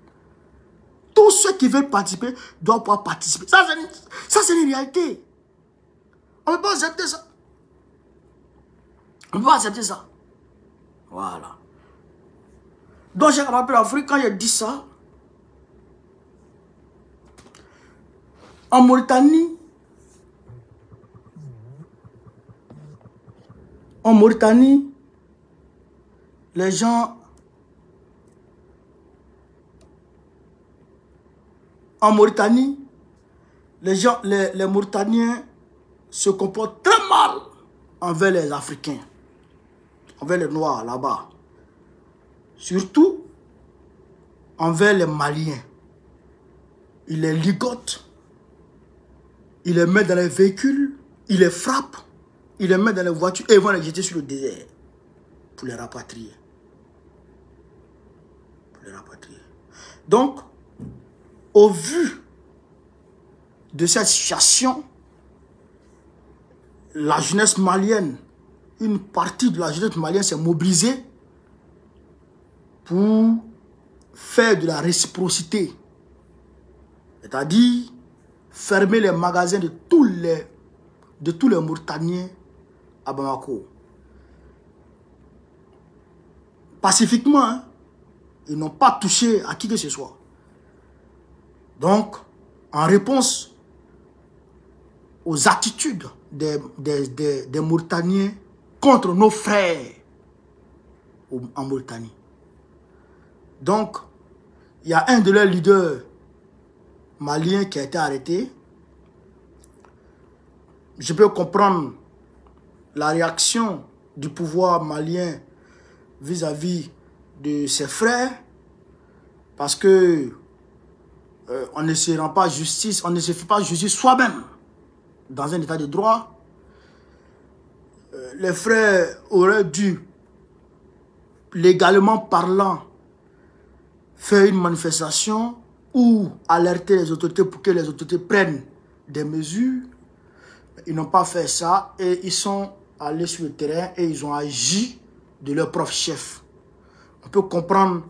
Tous ceux qui veulent participer doivent pouvoir participer. Ça, c'est une réalité. On ne peut pas accepter ça. On ne peut pas accepter ça. Voilà. Donc, j'ai rappelé l'Afrique, quand j'ai dit ça, en Mauritanie, les gens, les Mauritaniens se comportent très mal envers les Africains, envers les Noirs là-bas. Surtout envers les Maliens. Ils les ligotent, ils les mettent dans les véhicules, ils les frappent, ils les mettent dans les voitures et ils vont les jeter sur le désert pour les rapatrier. Donc, au vu de cette situation, la jeunesse malienne, une partie de la jeunesse malienne s'est mobilisée pour faire de la réciprocité. C'est-à-dire fermer les magasins de tous les Mauritaniens à Bamako. Pacifiquement, hein, ils n'ont pas touché à qui que ce soit. Donc, en réponse aux attitudes des Mauritaniens contre nos frères en Mauritanie. Donc, il y a un de leurs leaders maliens qui a été arrêté. Je peux comprendre la réaction du pouvoir malien vis-à-vis de ses frères, parce que on ne se rend pas justice, on ne se fait pas justice soi-même dans un état de droit. Les frères auraient dû, légalement parlant, faire une manifestation ou alerter les autorités pour que les autorités prennent des mesures. Ils n'ont pas fait ça et ils sont allés sur le terrain et ils ont agi de leur propre chef. On peut comprendre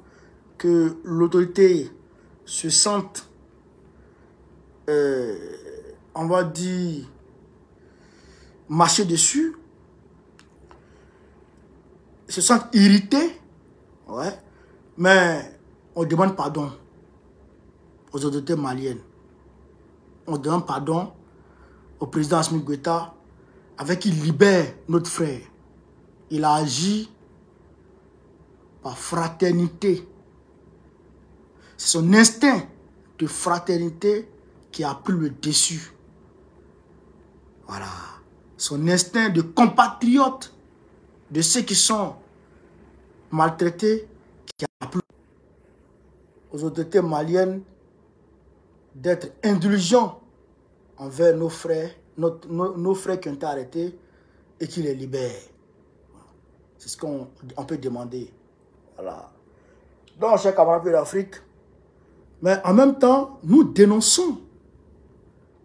que l'autorité se sente, on va dire, marcher dessus, se sentent irrités, ouais, mais on demande pardon aux autorités maliennes. On demande pardon au président Assimi Goïta, avec qui il libère notre frère. Il a agi par fraternité. C'est son instinct de fraternité qui a pris le dessus. Voilà. Son instinct de compatriote de ceux qui sont maltraités qui a pris aux autorités maliennes d'être indulgents envers nos frères, nos frères qui ont été arrêtés et qui les libèrent. C'est ce qu'on peut demander. Voilà. Donc, chers camarades de l'Afrique, mais en même temps, nous dénonçons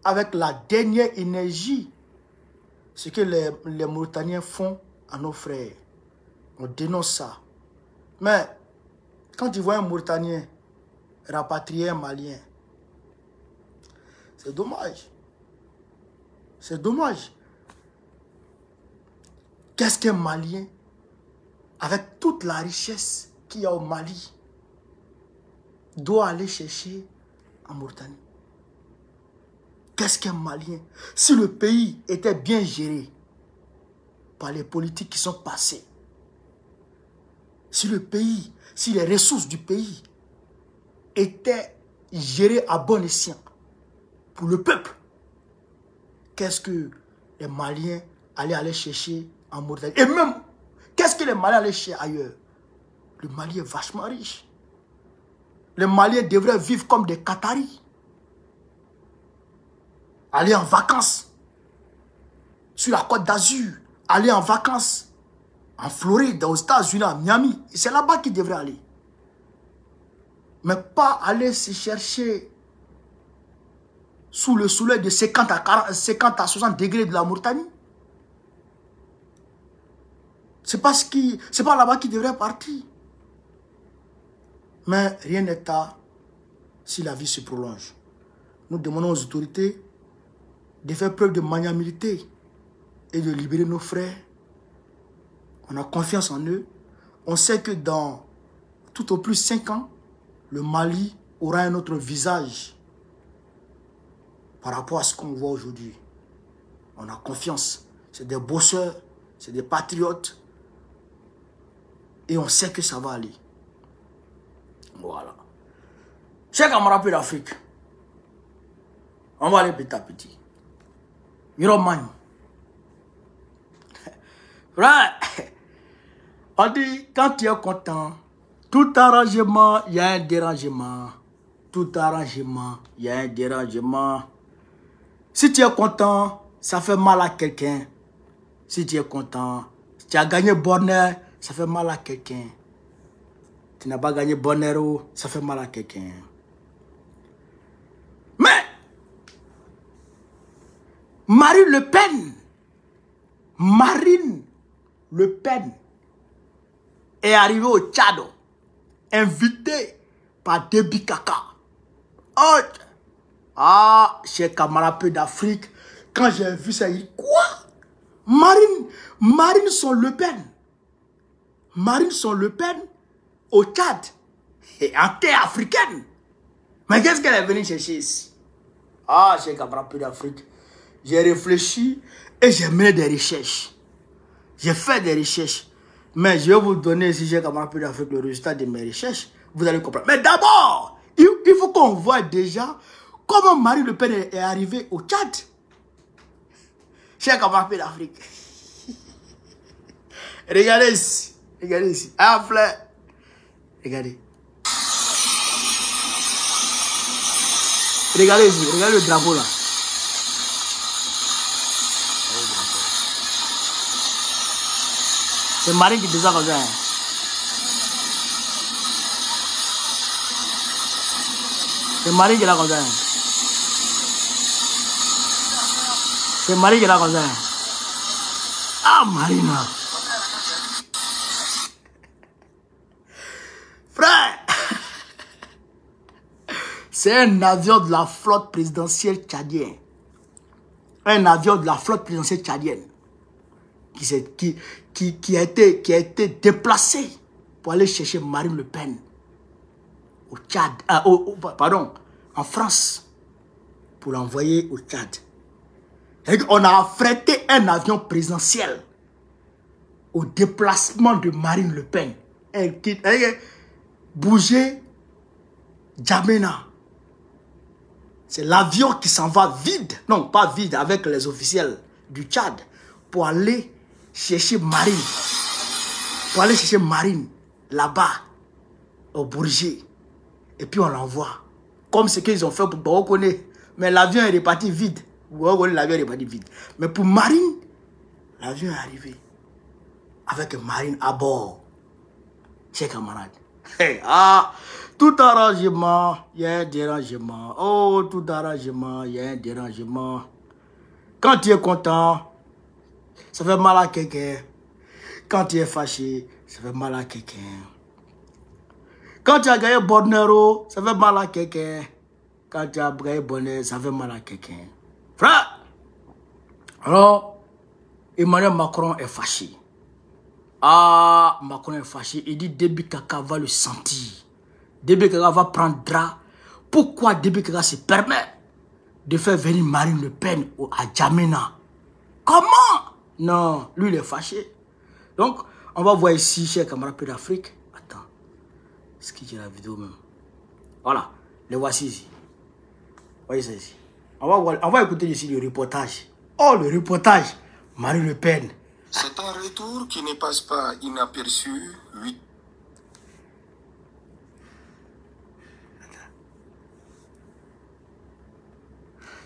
avec la dernière énergie ce que les Mauritaniens font à nos frères. On dénonce ça. Mais quand tu vois un Mauritanien rapatrier un Malien, c'est dommage. C'est dommage. Qu'est-ce qu'un Malien, avec toute la richesse qu'il y a au Mali, doit aller chercher en Mauritanie? Qu'est-ce qu'un Malien? Si le pays était bien géré par les politiques qui sont passées, si le pays, si les ressources du pays étaient gérées à bon escient pour le peuple, qu'est-ce que les Maliens allaient chercher en Mauritanie? Et même, qu'est-ce que les Maliens allaient chercher ailleurs? Le Mali est vachement riche. Les Maliens devraient vivre comme des Qataris. Aller en vacances sur la Côte d'Azur, aller en vacances en Floride, aux États-Unis, à Miami. C'est là-bas qu'il devrait aller. Mais pas aller se chercher sous le soleil de 50 à 60 degrés de la Mauritanie. C'est pas là-bas qu'il devrait partir. Mais rien n'est à si la vie se prolonge. Nous demandons aux autorités de faire preuve de magnanimité et de libérer nos frères. On a confiance en eux. On sait que dans tout au plus 5 ans, le Mali aura un autre visage par rapport à ce qu'on voit aujourd'hui. On a confiance. C'est des bosseurs, c'est des patriotes. Et on sait que ça va aller. Voilà. Chers camarades d'Afrique, on va aller petit à petit. Euroman. On dit, quand tu es content, tout arrangement, il y a un dérangement. Tout arrangement, il y a un dérangement. Si tu es content, ça fait mal à quelqu'un. Si tu es content, si tu as gagné bonheur, ça fait mal à quelqu'un. Tu n'as pas gagné bonheur, ça fait mal à quelqu'un. Mais, Marine Le Pen est arrivée au Tchad, invitée par Déby Kaka. Oh, ah, chers camarades d'Afrique, quand j'ai vu ça, il dit quoi? Marine son Le Pen au Tchad et en terre africaine. Mais qu'est-ce qu'elle est venue chercher ici? Ah, chers camarades d'Afrique, j'ai réfléchi et j'ai mené des recherches. J'ai fait des recherches. Mais je vais vous donner, si j'ai camarades d'Afrique, le résultat de mes recherches. Vous allez comprendre. Mais d'abord, il faut qu'on voit déjà comment Marine Le Pen est arrivée au Tchad. Chers camarades d'Afrique. Regardez ici. Regardez ici. Ah, frère. Regardez. Regardez ici. Regardez le drapeau là. C'est Marine qui descend comme ça. C'est Marine qui est là comme ça. C'est Marine qui est là comme ça. Ah, Marina. Frère. C'est un avion de la flotte présidentielle tchadienne. Un avion de la flotte présidentielle tchadienne. Qui a été déplacé pour aller chercher Marine Le Pen au Tchad, pardon, en France, pour l'envoyer au Tchad. Et on a affrété un avion présidentiel au déplacement de Marine Le Pen. Elle quitte, bouger Djamena. C'est l'avion qui s'en va vide, non pas vide, avec les officiels du Tchad, pour aller chercher Marine. Pour aller chercher Marine, là-bas, au Bourget. Et puis on l'envoie. Comme ce qu'ils ont fait pour Bokone. Mais l'avion est reparti vide. L'avion est reparti vide. Mais pour Marine, l'avion est arrivé. Avec Marine à bord. Chers camarades. Hey, ah, tout arrangement, il y a un dérangement. Oh, tout arrangement, il y a un dérangement. Quand tu es content, ça fait mal à quelqu'un. Quand tu es fâché, ça fait mal à quelqu'un. Quand tu as gagné bonheur, ça fait mal à quelqu'un. Quand tu as gagné bonheur, ça fait mal à quelqu'un. Frère! Alors, Emmanuel Macron est fâché. Ah, Macron est fâché. Il dit Déby Kaka va le sentir. Déby Kaka va prendre drap. Pourquoi Déby Kaka se permet de faire venir Marine Le Pen à Djamena? Comment? Non, lui il est fâché. Donc, on va voir ici, chers camarades d'Afrique. Attends. Est-ce que j'ai la vidéo même? Voilà, les voici ici. Voyez ça ici. On va écouter ici le reportage. Oh, le reportage. Marine Le Pen. C'est un retour qui ne passe pas inaperçu. Oui.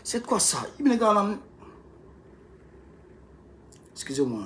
C'est quoi ça? Excusez-moi.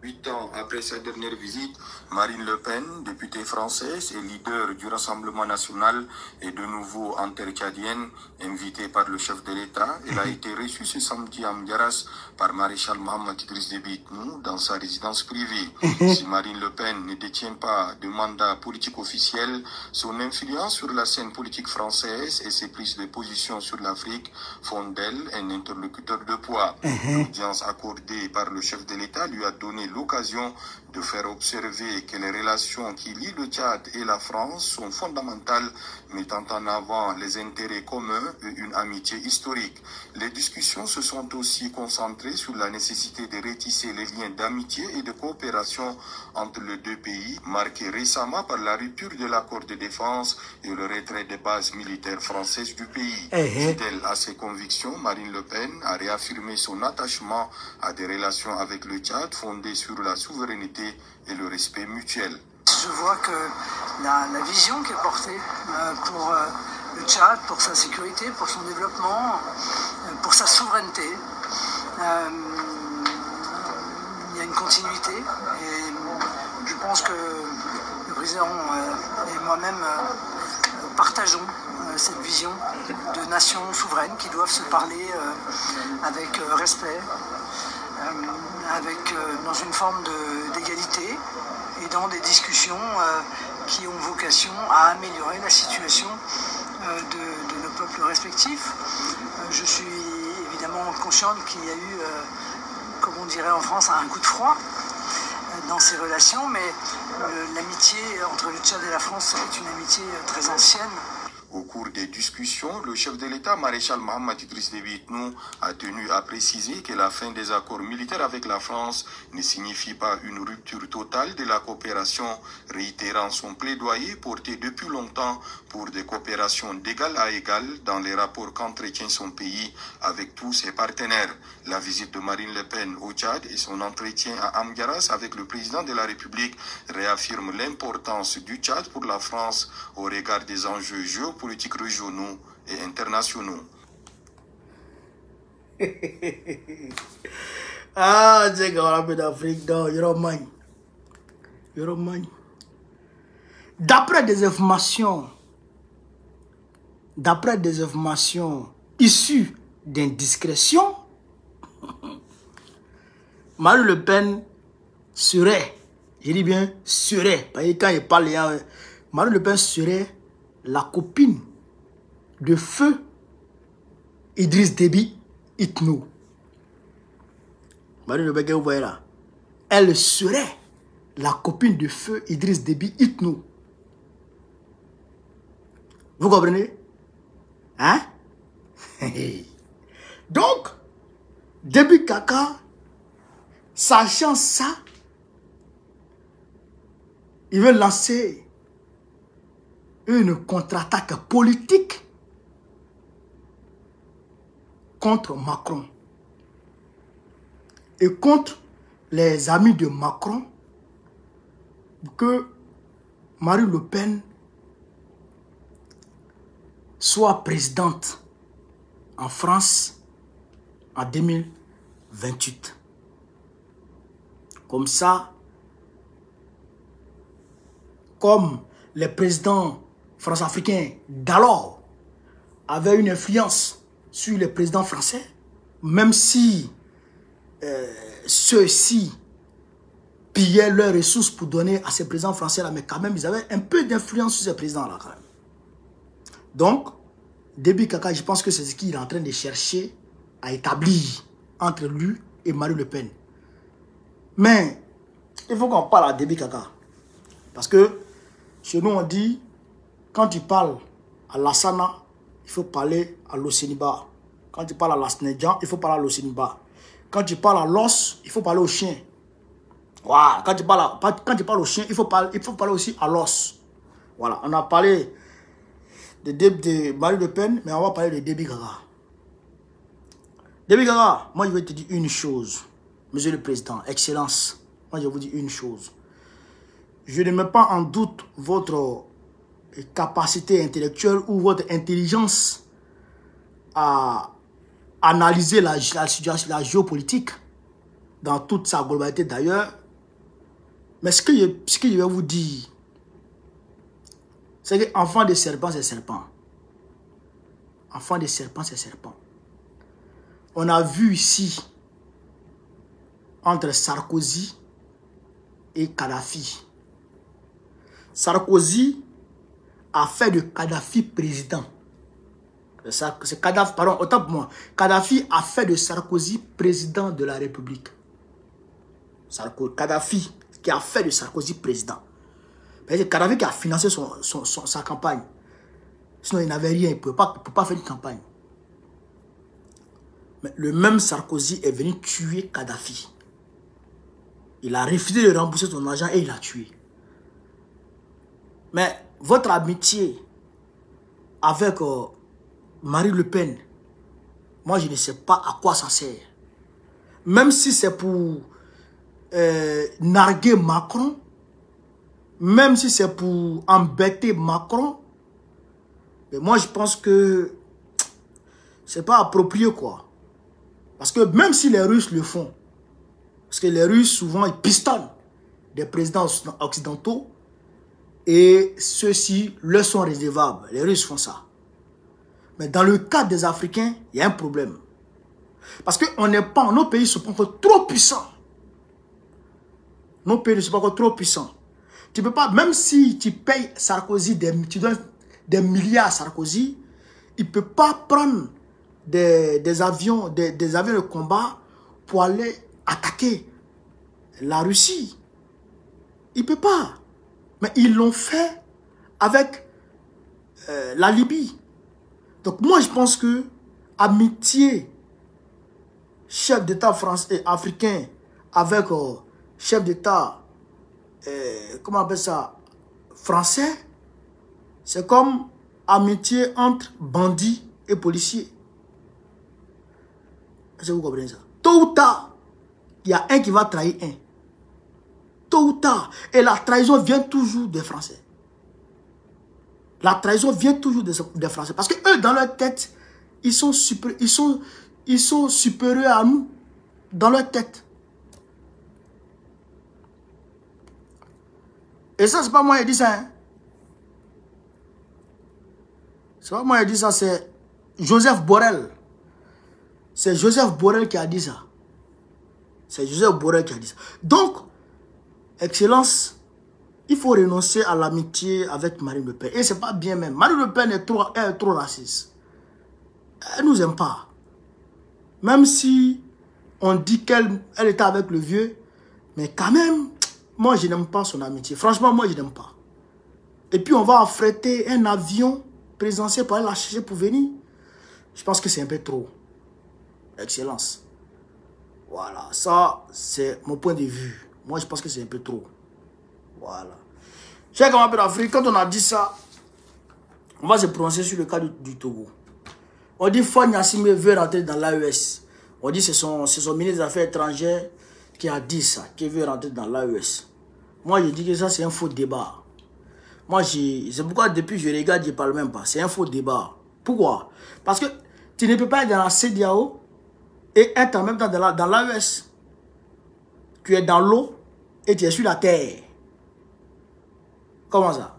8 ans après sa dernière visite, Marine Le Pen, députée française et leader du Rassemblement national, est de nouveau intercadienne, invitée par le chef de l'État. Elle a été reçue ce samedi à Amgaras par Maréchal Mohamed Idriss Déby Itnou dans sa résidence privée. Si Marine Le Pen ne détient pas de mandat politique officiel, son influence sur la scène politique française et ses prises de position sur l'Afrique font d'elle un interlocuteur de poids. L'audience accordée par le chef de l'État lui a donné l'occasion de faire observer que les relations qui lient le Tchad et la France sont fondamentales, mettant en avant les intérêts communs et une amitié historique. Les discussions se sont aussi concentrées sur la nécessité de retisser les liens d'amitié et de coopération entre les deux pays, marqués récemment par la rupture de l'accord de défense et le retrait des bases militaires françaises du pays. Fidèle à ses convictions, Marine Le Pen a réaffirmé son attachement à des relations avec le Tchad fondées sur la souveraineté et le respect mutuel. Je vois que la vision qui est portée pour le Tchad, pour sa sécurité, pour son développement, pour sa souveraineté, il y a une continuité et je pense que le président et moi-même partageons cette vision de nations souveraines qui doivent se parler avec respect, dans une forme d'égalité et dans des discussions qui ont vocation à améliorer la situation de nos peuples respectifs. Je suis évidemment consciente qu'il y a eu, comme on dirait en France, un coup de froid dans ces relations, mais l'amitié entre le Tchad et la France est une amitié très ancienne. Au cours des discussions, le chef de l'État, Maréchal Mohamed Idriss Déby Itnou, a tenu à préciser que la fin des accords militaires avec la France ne signifie pas une rupture totale de la coopération, réitérant son plaidoyer porté depuis longtemps pour des coopérations d'égal à égal dans les rapports qu'entretient son pays avec tous ses partenaires. La visite de Marine Le Pen au Tchad et son entretien à Amgaras avec le président de la République réaffirment l'importance du Tchad pour la France au regard des enjeux géopolitiques régionaux et internationaux. Ah, c'est grave d'Afrique, d'après des informations issues d'indiscrétion, Marine Le Pen serait, je dis bien serait, parce que quand il parle, Marine Le Pen serait la copine de feu Idriss Déby Itnou. Marine Le Pen, vous voyez là, elle serait la copine de feu Idriss Déby Itnou. Vous comprenez? Hein? Donc, Déby Kaka, sachant ça, il veut lancer une contre-attaque politique contre Macron et contre les amis de Macron que Marine Le Pen soit présidente en France en 2028. Comme ça, comme les présidents France-africains d'alors avaient une influence sur les présidents français, même si ceux-ci pillaient leurs ressources pour donner à ces présidents français-là, mais quand même, ils avaient un peu d'influence sur ces présidents-là quand même. Donc, Déby Kaka, je pense que c'est ce qu'il est en train de chercher à établir entre lui et Marine Le Pen. Mais, il faut qu'on parle à Déby Kaka. Parce que, chez nous, on dit, quand tu parles à l'Assana, il faut parler à l'Osiniba. Quand tu parles à l'Asnedjan, il faut parler à l'Osiniba. Quand tu parles à l'os, il faut parler au chien. Voilà. Quand tu parles au chien, il faut parler aussi à l'os. Voilà. On a parlé de Marine Le Pen, mais on va parler de Déby Kaka. Déby Kaka, moi je vais te dire une chose, Monsieur le Président, Excellence. Moi je vous dis une chose. Je ne mets pas en doute votre capacité intellectuelle ou votre intelligence à analyser la situation, la géopolitique dans toute sa globalité. D'ailleurs, Mais ce que je vais vous dire, c'est que enfant de serpent, c'est serpent. Enfant de serpent, c'est serpent. On a vu ici, entre Sarkozy et Kadhafi. Sarkozy a fait de Kadhafi président. C'est Kadhafi, pardon, autant pour moi. Kadhafi a fait de Sarkozy président de la République. Kadhafi qui a fait de Sarkozy président. C'est Kadhafi qui a financé sa campagne. Sinon, il n'avait rien, il ne pouvait pas faire une campagne. Mais le même Sarkozy est venu tuer Kadhafi. Il a refusé de rembourser son argent et il l'a tué. Mais votre amitié avec Marine Le Pen, moi je ne sais pas à quoi ça sert. Même si c'est pour narguer Macron, même si c'est pour embêter Macron, mais moi je pense que c'est pas approprié quoi. Parce que même si les Russes le font, parce que les Russes souvent ils pistonnent des présidents occidentaux et ceux-ci leur sont réservables. Les Russes font ça. Mais dans le cas des Africains, il y a un problème. Parce que on n'est pas, nos pays ne sont pas encore trop puissants. Nos pays ne sont pas encore trop puissants. Tu peux pas, même si tu payes Sarkozy, tu donnes des milliards à Sarkozy, il ne peut pas prendre des avions de combat pour aller attaquer la Russie. Il ne peut pas. Mais ils l'ont fait avec la Libye. Donc moi je pense que amitié chef d'État français africain avec chef d'État comment on appelle ça français, c'est comme amitié entre bandits et policiers. Est-ce que vous comprenez ça? Tôt ou tard, il y a un qui va trahir un. Tôt ou tard. Et la trahison vient toujours des Français. La trahison vient toujours des Français. Parce que eux, dans leur tête, ils sont supérieurs à nous. Dans leur tête. Et ça, c'est pas moi qui ai dit ça. Hein. C'est pas moi qui ai dit ça, c'est Joseph Borrell. C'est Joseph Borrell qui a dit ça. C'est Joseph Borrell qui a dit ça. Donc, Excellence, il faut renoncer à l'amitié avec Marine Le Pen. Et c'est pas bien même. Marine Le Pen est trop raciste. Elle nous aime pas. Même si on dit qu'elle était avec le vieux, mais quand même, moi je n'aime pas son amitié. Franchement, moi je n'aime pas. Et puis on va affréter un avion présidentiel pour aller la chercher pour venir. Je pense que c'est un peu trop. Excellence. Voilà, ça c'est mon point de vue. Moi je pense que c'est un peu trop. Voilà. Chers camarades d'Afrique, quand on a dit ça, on va se prononcer sur le cas du Togo. On dit Faure Gnassingbé veut rentrer dans l'AES. On dit que c'est son ministre des Affaires étrangères qui a dit ça, qui veut rentrer dans l'AES. Moi, je dis que ça, c'est un faux débat. Moi, c'est pourquoi depuis je regarde, je ne parle même pas. C'est un faux débat. Pourquoi? Parce que tu ne peux pas être dans la CEDEAO et être en même temps dans l'AES. Tu es dans l'eau et tu es sur la terre. Comment ça?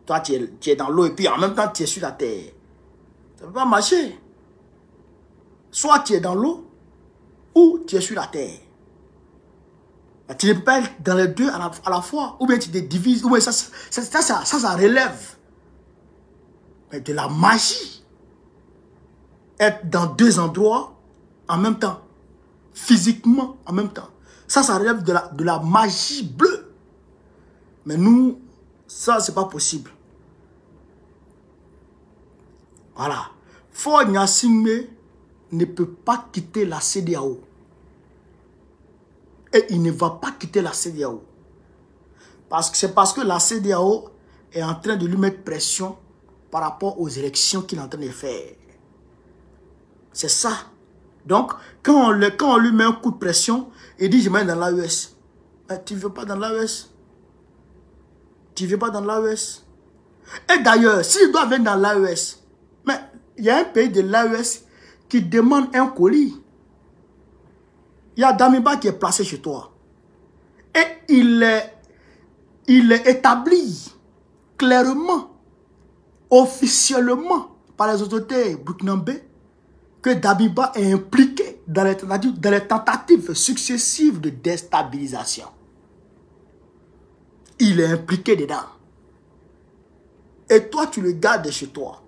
Toi, tu es dans l'eau et puis en même temps, tu es sur la terre. Ça ne peut pas marcher. Soit tu es dans l'eau ou tu es sur la terre. Tu ne peux pas être dans les deux à la fois. Ou bien tu te divises. Ou bien ça relève. Mais de la magie. Être dans deux endroits en même temps. Physiquement en même temps. Ça relève de la magie bleue. Mais nous, ça, c'est pas possible. Voilà. Faure Gnassingbé ne peut pas quitter la CEDEAO. Et il ne va pas quitter la CEDEAO. C'est parce que la CEDEAO est en train de lui mettre pression par rapport aux élections qu'il est en train de faire. C'est ça. Donc, quand on lui met un coup de pression, il dit je mets dans l'AES. Tu ne veux pas dans l'AES? Tu ne veux pas dans l'AES? Et d'ailleurs, s'il doit venir dans l'AES, mais il y a un pays de l'AES qui demande un colis. Il y a Damiba qui est placé chez toi. Et il est il est établi clairement, officiellement, par les autorités burkinabées, que Damiba est impliqué dans les tentatives successives de déstabilisation. Il est impliqué dedans. Et toi, tu le gardes chez toi.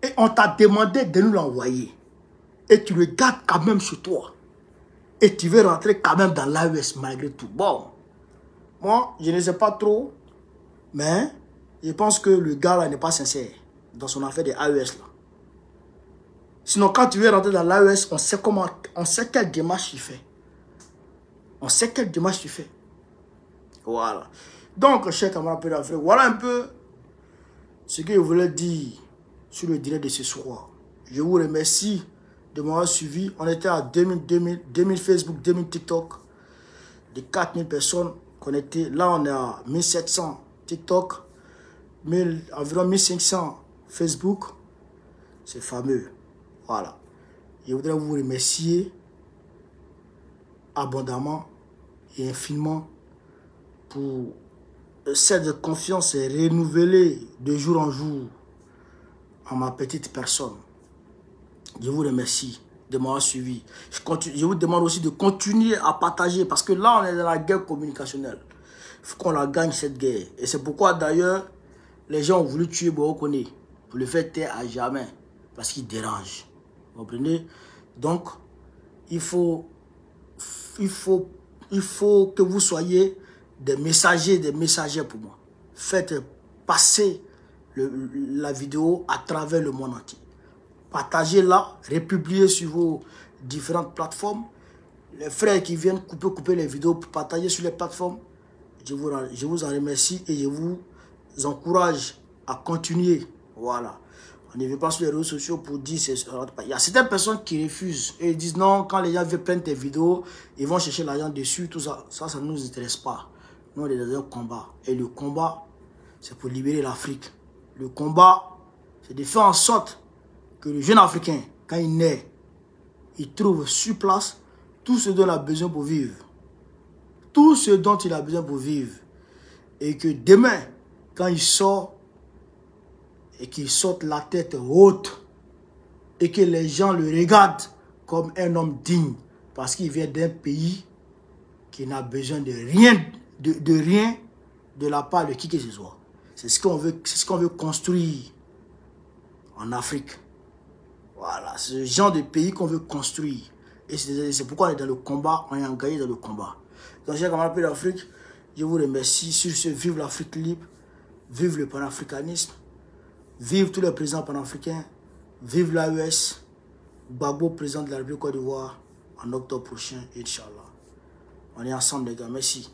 Et on t'a demandé de nous l'envoyer. Et tu le gardes quand même chez toi. Et tu veux rentrer quand même dans l'AES malgré tout. Bon, moi, je ne sais pas trop, mais je pense que le gars là n'est pas sincère dans son affaire de AES là. Sinon, quand tu veux rentrer dans l'AES, on sait quelle démarche tu fais. On sait quelle démarche tu fais. Voilà. Donc, chers camarades d'Afrique, voilà un peu ce que je voulais dire sur le direct de ce soir. Je vous remercie de m'avoir suivi. On était à 2000 Facebook, 2000 TikTok, de 4000 personnes connectées. Là, on est à 1700 TikTok, environ 1500 Facebook. C'est fameux. Voilà. Je voudrais vous remercier abondamment et infiniment pour cette confiance renouvelée de jour en jour en ma petite personne. Je vous remercie de m'avoir suivi. Je vous demande aussi de continuer à partager parce que là, on est dans la guerre communicationnelle. Il faut qu'on la gagne, cette guerre. Et c'est pourquoi, d'ailleurs, les gens ont voulu tuer Bokone pour le faire taire à jamais parce qu'il dérange. Vous comprenez? Donc, il faut que vous soyez des messagers, des messagers pour moi. Faites passer la vidéo à travers le monde entier. Partagez-la, republiez sur vos différentes plateformes. Les frères qui viennent couper les vidéos pour partager sur les plateformes, je vous en remercie et je vous encourage à continuer. Voilà. On ne vient pas sur les réseaux sociaux pour dire... Il y a certaines personnes qui refusent et ils disent non, quand les gens veulent prendre tes vidéos, ils vont chercher l'argent dessus, tout ça. Ça ne nous intéresse pas. Nous, on est dans un combat. Et le combat, c'est pour libérer l'Afrique. Le combat, c'est de faire en sorte que le jeune Africain, quand il naît, il trouve sur place tout ce dont il a besoin pour vivre. Tout ce dont il a besoin pour vivre. Et que demain, quand il sort, et qu'il sorte la tête haute, et que les gens le regardent comme un homme digne, parce qu'il vient d'un pays qui n'a besoin de rien, de la part de qui que ce soit. C'est ce qu'on veut construire en Afrique. Voilà, c'est ce genre de pays qu'on veut construire. Et c'est pourquoi on est dans le combat, on est engagé dans le combat. Donc, chers camarades d'Afrique, je vous remercie. Sur ce, vive l'Afrique libre, vive le panafricanisme, vive tous les présidents panafricains, vive l'AES, Gbagbo, président de la République Côte d'Ivoire, en octobre prochain, Inch'Allah. On est ensemble, les gars. Merci.